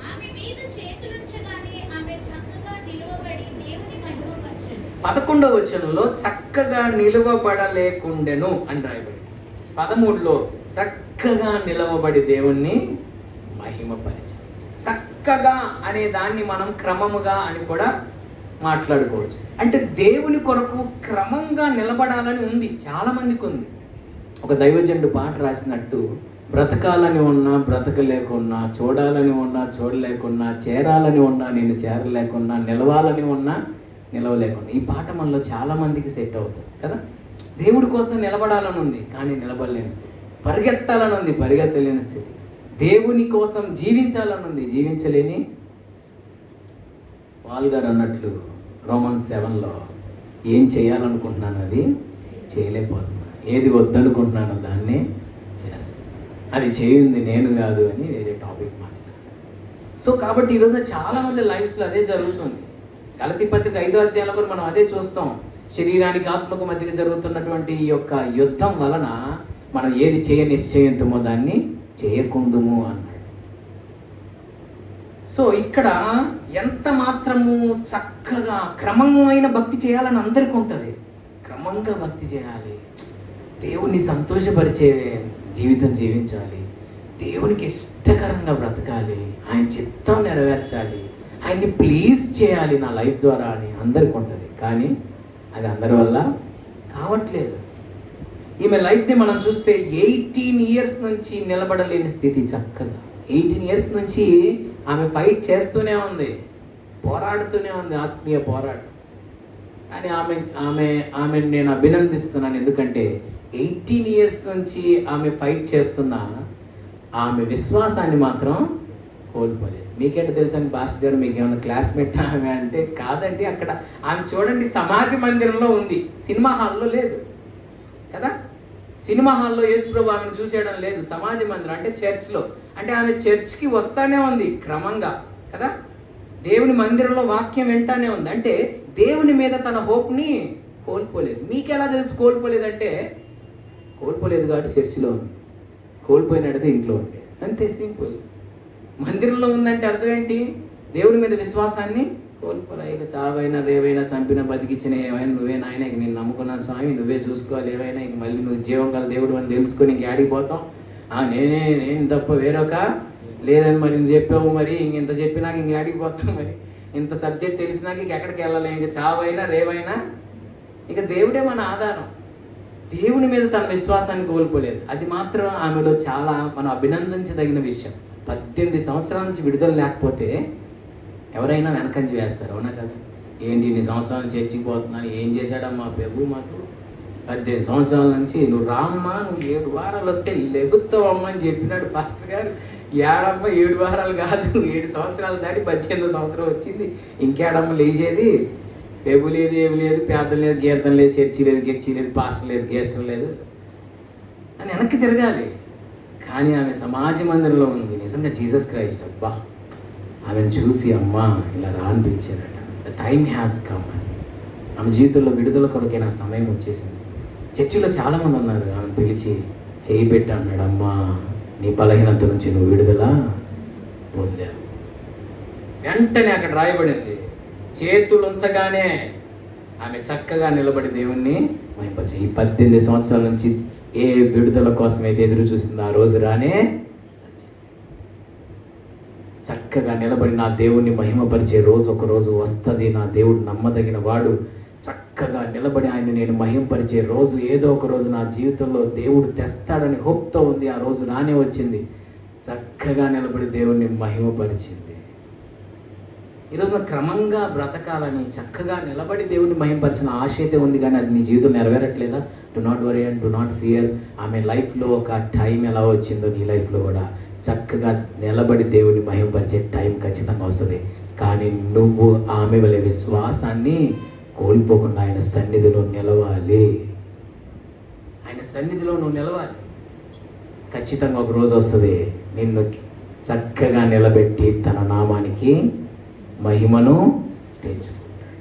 S2: ఆమె మీద చేతులుంచగానే ఆమె చక్కగా నిలవబడి దేవుని మహిమపరచెను.
S1: 11వ వచనంలో చక్కగా నిలవబడలేకుండెను అని రాయబడి, 13లో చక్కగా నిలవబడి దేవుణ్ణి మహిమపరిచారు. చక్కగా అనే దాన్ని మనం క్రమముగా అని కూడా మాట్లాడుకోవచ్చు. అంటే దేవుని కొరకు క్రమంగా నిలబడాలని ఉంది, చాలా మందికి ఉంది. ఒక దైవజనుడు పాట రాసినట్టు, బ్రతకాలని ఉన్నా బ్రతకలేకున్నా, చూడాలని ఉన్నా చూడలేకున్నా, చేరాలని ఉన్నా నేను చేరలేకున్నా, నిలవాలని ఉన్నా నిలవలేకున్నా. ఈ పాట మనలో చాలా మందికి సెట్ అవుతుంది కదా. దేవుడి కోసం నిలబడాలని ఉంది కానీ నిలబడలేని స్థితి, పరిగెత్తాలని ఉంది పరిగెత్తలేని స్థితి, దేవుని కోసం జీవించాలని ఉంది జీవించలేని. పాల్ గారు అన్నట్లు రోమన్స్ 7లో ఏం చేయాలనుకుంటున్నాను అది చేయలేకపోతున్నా, ఏది వద్దనుకుంటున్నానో దాన్ని చేస్తాను, అది చేయింది నేను కాదు అని వేరే టాపిక్ మాట్లాడతాను. సో కాబట్టి ఈరోజు చాలామంది లైఫ్స్లో అదే జరుగుతుంది. గలతీ పత్రిక 5వ అధ్యాయంలో కూడా మనం అదే చూస్తాం. శరీరానికి ఆత్మకు మధ్యగా జరుగుతున్నటువంటి ఈ యొక్క యుద్ధం వలన మనం ఏది నిశ్చయింతుమో దాన్ని చేయకుందుము అన్నాడు. సో ఇక్కడ ఎంత మాత్రము చక్కగా క్రమమైన భక్తి చేయాలని అందరికీ ఉంటుంది. క్రమంగా భక్తి చేయాలి, దేవుణ్ణి సంతోషపరిచే జీవితం జీవించాలి, దేవునికి ఇష్టకరంగా బ్రతకాలి, ఆయన చిత్తం నెరవేర్చాలి, ఆయన్ని ప్లీజ్ చేయాలి నా లైఫ్ ద్వారా అని అందరికీ ఉంటుంది. కానీ అది అందరి వల్ల కావట్లేదు. ఈమె లైఫ్ని మనం చూస్తే 18 ఇయర్స్ నుంచి నిలబడలేని స్థితి. చక్కగా 18 ఇయర్స్ నుంచి ఆమె ఫైట్ చేస్తూనే ఉంది, పోరాడుతూనే ఉంది, ఆత్మీయ పోరాటం. కానీ ఆమె నేను అభినందిస్తున్నాను. ఎందుకంటే 18 ఇయర్స్ నుంచి ఆమె ఫైట్ చేస్తున్న ఆమె విశ్వాసాన్ని మాత్రం కోల్పోలేదు. మీకేంటో తెలుసండి పాస్టర్ గారు, మీకు ఏమైనా క్లాస్మేట్ ఆమె అంటే? కాదండి. అక్కడ ఆమె చూడండి, సమాజ మందిరంలో ఉంది, సినిమా హాల్లో లేదు కదా. సినిమా హాల్లో యేసుప్రభు ఆమెను చూసేయడం లేదు, సమాజ మందిరం అంటే చర్చ్లో. అంటే ఆమె చర్చ్కి వస్తానే ఉంది క్రమంగా కదా, దేవుని మందిరంలో వాక్యం వింటానే ఉంది. అంటే దేవుని మీద తన హోప్ని కోల్పోలేదు. మీకు ఎలా తెలుసు కోల్పోలేదంటే? కోల్పోలేదు కాబట్టి చర్చిలో ఉంది, కోల్పోయినట్టు ఇంట్లో ఉంది, అంతే సింపుల్. మందిరంలో ఉందంటే అర్థం ఏంటి? దేవుని మీద విశ్వాసాన్ని కోల్పోలే. ఇక చావైనా రేవైనా చంపిన బతికిచ్చిన ఏమైనా నువ్వే నాయన, ఇక నేను నమ్ముకున్నాను స్వామి, నువ్వే చూసుకోవాలి ఏమైనా, ఇక మళ్ళీ నువ్వు జీవం గల దేవుడు అని తెలుసుకొని ఇంక ఆడిపోతాం. నేను తప్ప వేరొక లేదని మరి నువ్వు చెప్పావు, మరి ఇంత చెప్పినాక ఇంక ఆడిపోతాం, మరి ఇంత సబ్జెక్ట్ తెలిసినాక ఇంక ఎక్కడికి వెళ్ళాలి, ఇంక చావైనా రేవైనా ఇక దేవుడే మన ఆధారం. దేవుని మీద తన విశ్వాసాన్ని కోల్పోలేదు. అది మాత్రం ఆమెలో చాలా మనం అభినందించదగిన విషయం. 18 సంవత్సరాల నుంచి విడుదల లేకపోతే ఎవరైనా వెనకంజి వేస్తారు, అవునా కదా? ఏంటి ఇన్ని సంవత్సరాల నుంచి చర్చిపోతున్నాను, ఏం చేశాడమ్మా ప్రభు మాకు? 18 సంవత్సరాల నుంచి నువ్వు రామ్మా, నువ్వు 7 వారాలు వస్తే లెగుతావమ్మా అని చెప్పినాడు పాస్టర్ గారు. ఏడమ్మ 7 వారాలు కాదు, 7 సంవత్సరాలు దాటి 18వ సంవత్సరం వచ్చింది. ఇంకేడమ్మ లేచేది? పెబు లేదు, ఏమి లేదు, ప్రార్థన లేదు, కీర్తన లేదు, చర్చి లేదు, గిర్చి లేదు, పాస్టర్ లేదు, గేస్టర్ లేదు అని వెనక్కి తిరగాలి. కానీ ఆమె సమాజ మందిరంలో ఉంది. నిజంగా జీసస్ క్రైస్ట్ అబ్బా ఆమెను చూసి అమ్మా ఇలా రా అని పిలిచారట. ద టైమ్ హ్యాస్ కమ్ అని. ఆమె జీవితంలో విడుదల కొరకే నా సమయం వచ్చేసింది. చర్చిలో చాలామంది ఉన్నారు. ఆమె పిలిచి చేయి పెట్టి అన్నాడు, అమ్మా నీ బలహీనత నుంచి నువ్వు విడుదల పొందావు. వెంటనే అక్కడ రాయబడింది, చేతులు ఉంచగానే ఆమె చక్కగా నిలబడి దేవుణ్ణి మహింపరిచి. ఈ 18 సంవత్సరాల నుంచి ఏ విడుదల కోసం అయితే ఎదురు చూసిందో ఆ రోజు రానే చక్కగా నిలబడి నా దేవుణ్ణి మహిమపరిచే రోజు ఒక రోజు వస్తుంది. నా దేవుడు నమ్మదగిన వాడు. చక్కగా నిలబడి ఆయన నేను మహిమపరిచే రోజు ఏదో ఒక రోజు నా జీవితంలో దేవుడు తెస్తాడని హోప్తో ఉంది. ఆ రోజు రానే వచ్చింది. చక్కగా నిలబడి దేవుణ్ణి మహిమపరిచింది. ఈరోజు క్రమంగా బ్రతకాలని చక్కగా నిలబడి దేవుణ్ణి మహిమపరిచిన ఆశ అయితే ఉంది, కానీ అది నీ జీవితం నెరవేరట్లేదా? Do not worry and do not fear. ఆమె లైఫ్లో ఒక టైం ఎలా వచ్చిందో నీ లైఫ్లో కూడా చక్కగా నిలబడి దేవుణ్ణి మహిమపరిచే టైం ఖచ్చితంగా వస్తుంది. కానీ నువ్వు ఆమె వలె విశ్వాసాన్ని కోల్పోకుండా ఆయన సన్నిధిలో నిలవాలి. ఆయన సన్నిధిలో నువ్వు నిలవాలి. ఖచ్చితంగా ఒక రోజు వస్తుంది నిన్ను చక్కగా నిలబెట్టి తన నామానికి మహిమను తెచ్చుకుంటాడు.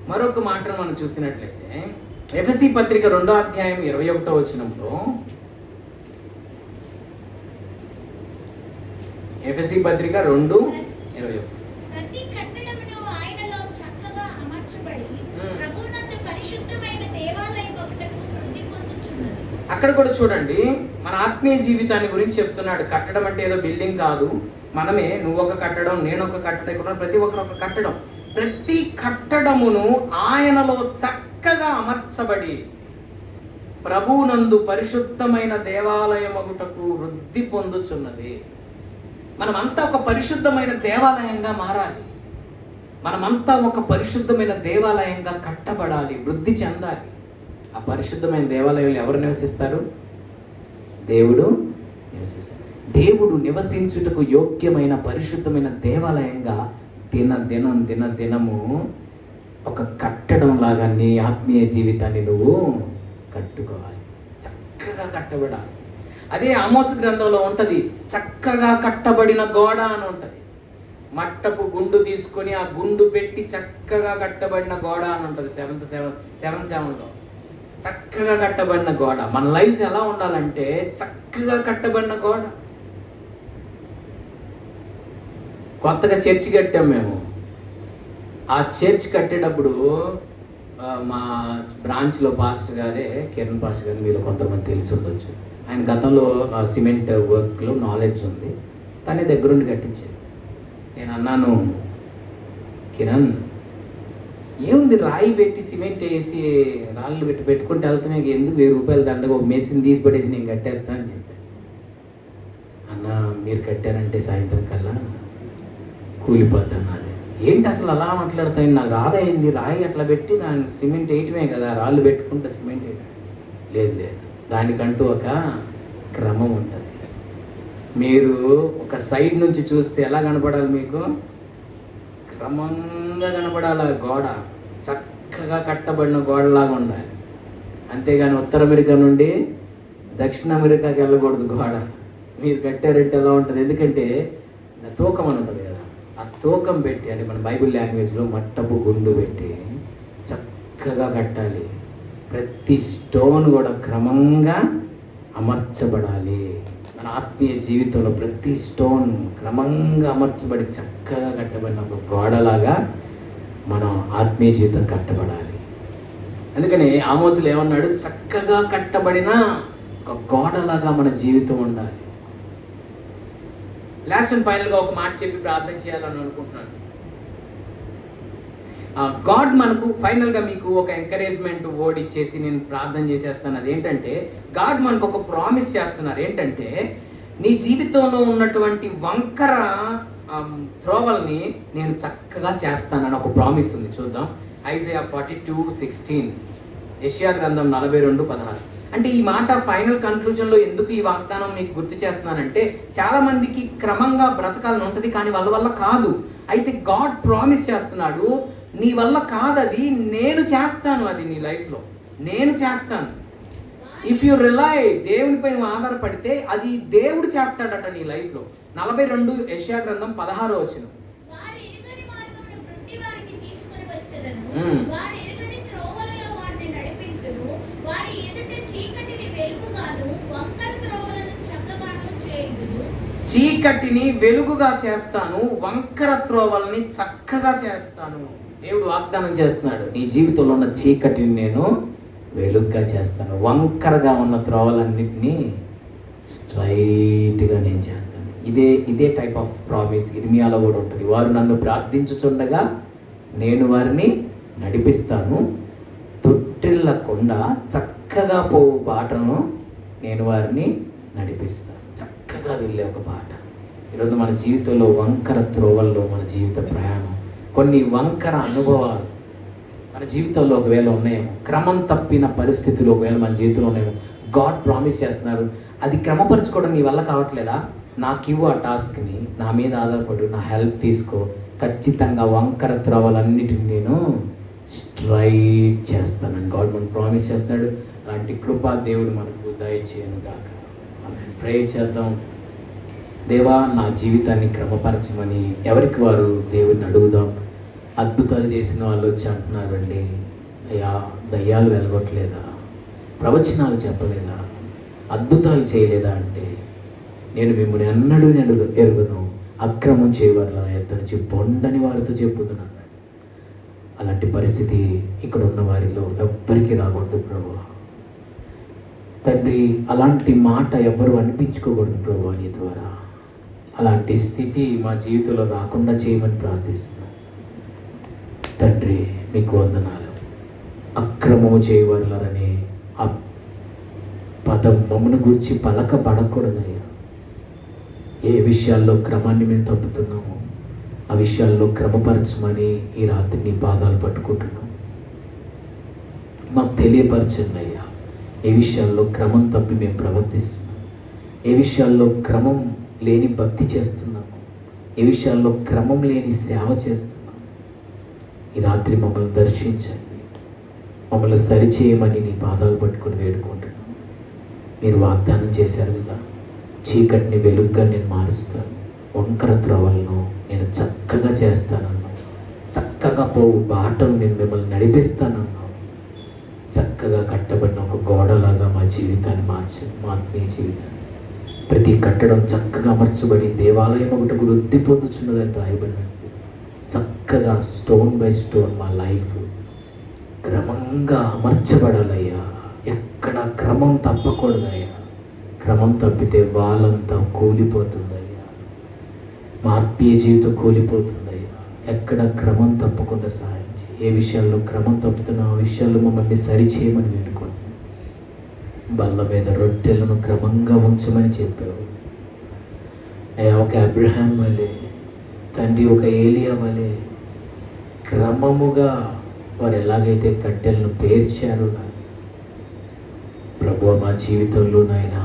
S1: మరొక మాటను మనం చూసినట్లయితే ఎఫెసీ పత్రిక 2వ అధ్యాయం 21వ వచనంలో, ఎఫెసీ పత్రిక 2:21,
S2: ప్రతి కట్టడమును ఆయనలో చక్కగా అమర్చబడి ప్రభువునందు పరిశుద్ధమైన దేవాలయం ఒకటకు వృద్ధి పొందుచున్నది.
S1: అక్కడ కూడా చూడండి, మన ఆత్మీయ జీవితాన్ని గురించి చెప్తున్నాడు. కట్టడం అంటే ఏదో బిల్డింగ్ కాదు. మనమే, నువ్వు ఒక కట్టడం, నేను ఒక కట్టడం, ఇక్కడ ప్రతి ఒక్కరు ఒక కట్టడం. ప్రతి కట్టడమును ఆయనలో చక్కగా అమర్చబడి ప్రభువునందు పరిశుద్ధమైన దేవాలయమగుటకు వృద్ధి పొందుచున్నది. మనమంతా ఒక పరిశుద్ధమైన దేవాలయంగా మారాలి. మనమంతా ఒక పరిశుద్ధమైన దేవాలయంగా కట్టబడాలి, వృద్ధి చెందాలి. ఆ పరిశుద్ధమైన దేవాలయంలో ఎవరు నివసిస్తారు? దేవుడు నివసిస్తారు. దేవుడు నివసించుటకు యోగ్యమైన పరిశుద్ధమైన దేవాలయంగా దినము ఒక కట్టడం లాగా నీ ఆత్మీయ జీవితాన్ని నువ్వు కట్టుకోవాలి. చక్కగా కట్టబడాలి. అదే ఆమోసు గ్రంథంలో ఉంటుంది, చక్కగా కట్టబడిన గోడ అని ఉంటుంది. మట్టపు గుండు తీసుకొని ఆ గుండు పెట్టి చక్కగా కట్టబడిన గోడ అని ఉంటుంది. 7:7లో చక్కగా కట్టబడిన గోడ. మన లైఫ్ ఎలా ఉండాలంటే చక్కగా కట్టబడిన గోడ. కొత్తగా చర్చి కట్టాం మేము. ఆ చర్చ్ కట్టేటప్పుడు మా బ్రాంచ్లో పాస్టర్ గారే, కిరణ్ పాస్టర్ గారు, మీరు కొంతమంది తెలిసి ఉండొచ్చు. ఆయన గతంలో సిమెంట్ వర్క్లో నాలెడ్జ్ ఉంది. తనే దగ్గరుండి కట్టించారు. నేను అన్నాను, కిరణ్ ఏముంది, రాయి పెట్టి సిమెంట్ వేసి రాళ్ళు పెట్టుకుంటే వెళ్తామే, ఎందుకు 1000 రూపాయలు దండగా ఒక మెషిన్ తీసి పడేసి నేను కట్టేస్తా అని చెప్పాను. అన్న మీరు కట్టారంటే సాయంత్రం కల్లా కూలిపోద్ది అన్నది. ఏంటి అసలు అలా మాట్లాడతాయి? నాకు ఆదాయింది, రాయి అట్లా పెట్టి దాన్ని సిమెంట్ వేయటమే కదా, రాళ్ళు పెట్టుకుంటే సిమెంట్ వేయటం లేదు. దానికంటూ ఒక క్రమం ఉంటుంది. మీరు ఒక సైడ్ నుంచి చూస్తే ఎలా కనపడాలి? మీకు క్రమంగా కనపడాలి. గోడ చక్కగా కట్టబడిన గోడలాగా ఉండాలి. అంతేగాని ఉత్తర అమెరికా నుండి దక్షిణ అమెరికాకి వెళ్ళకూడదు గోడ. మీరు కట్టారంటే ఎలా ఉంటుంది? ఎందుకంటే తూకం అని ఉంటుంది కదా, ఆ తూకం పెట్టి, అంటే మన బైబిల్ లాంగ్వేజ్లో మట్టపు గుండు పెట్టి చక్కగా కట్టాలి. ప్రతి స్టోన్ కూడా క్రమంగా అమర్చబడాలి. మన ఆత్మీయ జీవితంలో ప్రతి స్టోన్ క్రమంగా అమర్చబడి చక్కగా కట్టబడిన ఒక గోడలాగా మనం ఆత్మీయ జీవితం కట్టబడాలి. అందుకని ఆమోసులు ఏమన్నాడు? చక్కగా కట్టబడిన ఒక గోడలాగా మన జీవితం ఉండాలి. లాస్ట్ అండ్ ఫైనల్గా ఒక మాట చెప్పి ప్రార్థన చేయాలని అనుకుంటున్నాను. గాడ్ మనకు ఫైనల్గా మీకు ఒక ఎంకరేజ్మెంట్ వర్డ్ ఇచ్చేసి నేను ప్రార్థన చేసేస్తాను. అదేంటంటే గాడ్ మనకు ఒక ప్రామిస్ చేస్తున్నారు. ఏంటంటే నీ జీవితంలో ఉన్నటువంటి వంకర త్రోవల్ని నేను చక్కగా చేస్తానని ఒక ప్రామిస్ ఉంది. చూద్దాం. ఐజయా 42:16, యెషయా గ్రంథం 42:16. అంటే ఈ మాట ఫైనల్ కన్క్లూజన్లో ఎందుకు ఈ వాగ్దానం మీకు గుర్తు చేస్తున్నానంటే, చాలా మందికి క్రమంగా బ్రతకాలని ఉంటుంది కానీ వాళ్ళ వల్ల కాదు. అయితే గాడ్ ప్రామిస్ చేస్తున్నాడు, నీ వల్ల కాదది, నేను చేస్తాను. అది నీ లైఫ్లో నేను చేస్తాను. ఇఫ్ యు రిలై, దేవునిపై నువ్వు ఆధారపడితే అది దేవుడు చేస్తాడట నీ లైఫ్లో. 42 యెషయా గ్రంథం 16వ వచనం.
S2: వారి ఇరుగని మార్గమును త్రుట్టి వారిని తీసుకొని వచ్చెదను. వారి ఇరుగని త్రోవలలో వారిని నడిపింతును. వారి ఎదుట చీకటిని వెలుగుగాను వంకర త్రోవలను చక్కగాను చేయుదును.
S1: చీకటిని వెలుగుగా చేస్తాను, వంకర త్రోవల్ని చక్కగా చేస్తాను. దేవుడు వాగ్దానం చేస్తున్నాడు, నీ జీవితంలో ఉన్న చీకటిని నేను వెలుగుగా చేస్తాను, వంకరగా ఉన్న త్రోవలన్నిటినీ స్ట్రైట్గా నేను చేస్తాను. ఇదే టైప్ ఆఫ్ ప్రామిస్ ఇర్మియాలో కూడా ఉంటుంది. వారు నన్ను ప్రార్థించుచుండగా నేను వారిని నడిపిస్తాను, తొట్టిల్లకుండా చక్కగా పోవు బాటను నేను వారిని నడిపిస్తాను. చక్కగా వెళ్ళే ఒక బాట. ఈరోజు మన జీవితంలో వంకర త్రోవల్లో మన జీవిత ప్రయాణం, కొన్ని వంకర అనుభవాలు మన జీవితంలో ఒకవేళ ఉన్నాయేమో, క్రమం తప్పిన పరిస్థితులు ఒకవేళ మన జీవితంలో ఉన్నాయేమో, గాడ్ ప్రామిస్ చేస్తున్నారు, అది క్రమపరచుకోవడం నీ వల్ల కావట్లేదా, నాకు ఇవ్వు ఆ టాస్క్ని, నా మీద ఆధారపడు, నా హెల్ప్ తీసుకో, ఖచ్చితంగా వంకర త్రోవలన్నిటిని నేను స్ట్రైట్ చేస్తానని గాడ్ మనకు ప్రామిస్ చేస్తాడు. అలాంటి కృప దేవుడు మనకు దయచేయను గాక. మనం ప్రే చేద్దాం. దేవా, నా జీవితాన్ని క్రమపరచమని ఎవరికి వారు దేవుడిని అడుగుదాం. అద్భుతాలు చేసిన వాళ్ళు వచ్చి అంటున్నారండి, అయ్యా దయ్యాలు వెలగొట్టలేదా, ప్రవచనాలు చెప్పలేదా, అద్భుతాలు చేయలేదా అంటే, నేను మిమ్మల్ని ఎన్నడూ ఎరుగును, అక్రమం చేయవారు ఎత్తు నుంచి బొండని వారితో చెప్పుతున్నాను. అలాంటి పరిస్థితి ఇక్కడ ఉన్న వారిలో ఎవ్వరికీ రాకూడదు ప్రభు. తండ్రి, అలాంటి మాట ఎవ్వరు అనిపించుకోకూడదు ప్రభు నీ ద్వారా. అలాంటి స్థితి మా జీవితంలో రాకుండా చేయమని ప్రార్థిస్తున్నాను తండ్రి. మీకు వందనాలు. అక్రమము చేయవర్లరనే ఆ పదం మమ్మను గురించి పలకబడకూడదయ్యా. ఏ విషయాల్లో క్రమాన్ని మేము తప్పుతున్నామో ఆ విషయాల్లో క్రమపరచమని ఈ రాత్రి నీ పాదాలు పట్టుకుంటున్నాం. మాకు తెలియపరచండి అయ్యా. ఏ విషయాల్లో క్రమం తప్పి మేము ప్రవర్తిస్తున్నాం, ఏ విషయాల్లో క్రమం లేని భక్తి చేస్తున్నాము, ఏ విషయాల్లో క్రమం లేని సేవ చేస్తున్నాము. ఈ రాత్రి మమ్మల్ని దర్శించండి, మమ్మల్ని సరిచేయమని నీ పాదాలు పట్టుకొని వేడుకుంటున్నాం. మీరు వాగ్దానం చేశారు కదా, చీకటిని వెలుగ్గా నేను మారుస్తాను, వంకర త్రోవలను నేను చక్కగా చేస్తానన్నావు, చక్కగా పోవు బాటలు నేను మిమ్మల్ని నడిపిస్తానన్నావు. చక్కగా కట్టబడిన ఒక గోడలాగా మా జీవితాన్ని మార్చండి, మా ఆత్మీయ జీవితాన్ని. ప్రతి కట్టడం చక్కగా అమర్చబడి దేవాలయం ఒకటి వృద్ధి పొందుచున్నదని రాయబడినట్టు చక్కగా స్టోన్ బై స్టోన్ మా లైఫ్ క్రమంగా అమర్చబడాలయ్యా. ఎక్కడ క్రమం తప్పకూడదయ్యా. క్రమం తప్పితే వాళ్ళంతా కూలిపోతుందయ్యా. మా ఆత్మీయ జీవితం కూలిపోతుందయ్యా. ఎక్కడ క్రమం తప్పకుండా సహాయం చేయి. ఏ విషయాల్లో క్రమం తప్పుతున్నా ఆ విషయాల్లో మమ్మల్ని సరిచేయమని వేడుకోండి. బల్ల మీద రొట్టెలను క్రమంగా ఉంచమని చెప్పావు అయ్యా. ఒక అబ్రహాం వలె తండ్రి, ఒక ఏలియా వలె క్రమముగా వారు ఎలాగైతే కట్టెలను పేర్చారో నాయన ప్రభు, మా జీవితంలో నాయన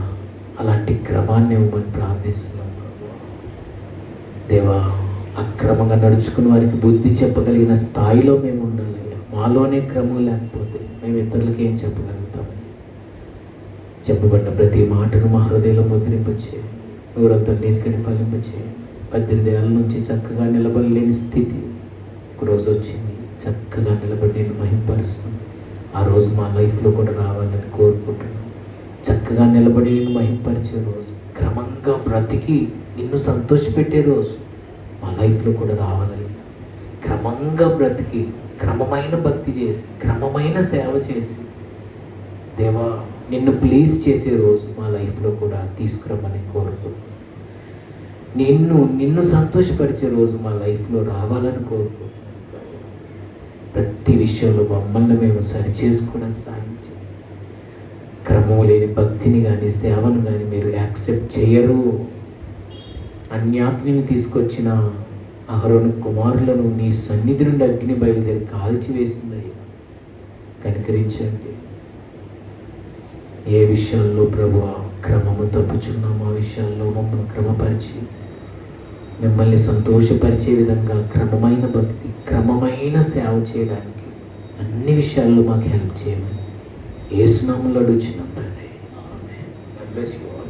S1: అలాంటి క్రమాన్ని ఇవ్వమని ప్రార్థిస్తున్నాం ప్రభు. దేవా, అక్రమంగా నడుచుకుని వారికి బుద్ధి చెప్పగలిగిన స్థాయిలో మేము ఉండాలయ్యా. మాలోనే క్రమం లేకపోతే మేము ఇతరులకి ఏం చెప్పగలుగుతామయ్యా. చెప్పబడిన ప్రతి మాటను మా హృదయంలో ముద్రింపచేయండి. ఊరంతా నీరుకడి ఫలింపచేయండి. 18 ఏళ్ళ నుంచి చక్కగా నిలబడలేని స్థితి ఒకరోజు వచ్చింది. చక్కగా నిలబడి నేను మహింపరుస్తుంది. ఆ రోజు మా లైఫ్లో కూడా రావాలని కోరుకుంటున్నాను. చక్కగా నిలబడి నేను మహింపరిచే రోజు, క్రమంగా బ్రతికి నిన్ను సంతోషపెట్టే రోజు మా లైఫ్లో కూడా రావాలయ్యా. క్రమంగా బ్రతికి క్రమమైన భక్తి చేసి క్రమమైన సేవ చేసి దేవా నిన్ను ప్లీజ్ చేసే రోజు మా లైఫ్లో కూడా తీసుకురమ్మని కోరుకుంటున్నాను. నిన్ను సంతోషపరిచే రోజు మా లైఫ్లో రావాలని కోరుకుంటున్నాను. ప్రతి విషయంలో మమ్మల్ని మేము సరి చేసుకోవడానికి సాయం చేయండి. క్రమం లేని భక్తిని కానీ సేవను కానీ మీరు యాక్సెప్ట్ చేయరు. అన్యాగ్నిని తీసుకొచ్చిన అహరోను కుమారులను నీ సన్నిధి నుండి అగ్ని బయలుదేరి కాల్చివేసిందయ్యా, కనికరించండి. ఏ విషయాల్లో ప్రభువా క్రమము తప్పుచున్నాము ఆ విషయాల్లో మమ్మల్ని క్రమపరిచి మిమ్మల్ని సంతోషపరిచే విధంగా క్రమమైన భక్తి, క్రమమైన సేవ చేయడానికి అన్ని విషయాల్లో మాకు హెల్ప్ చేయమని యేసు నామములో అడుగుచున్నాం తండ్రి. ఆమేన్. God bless you all.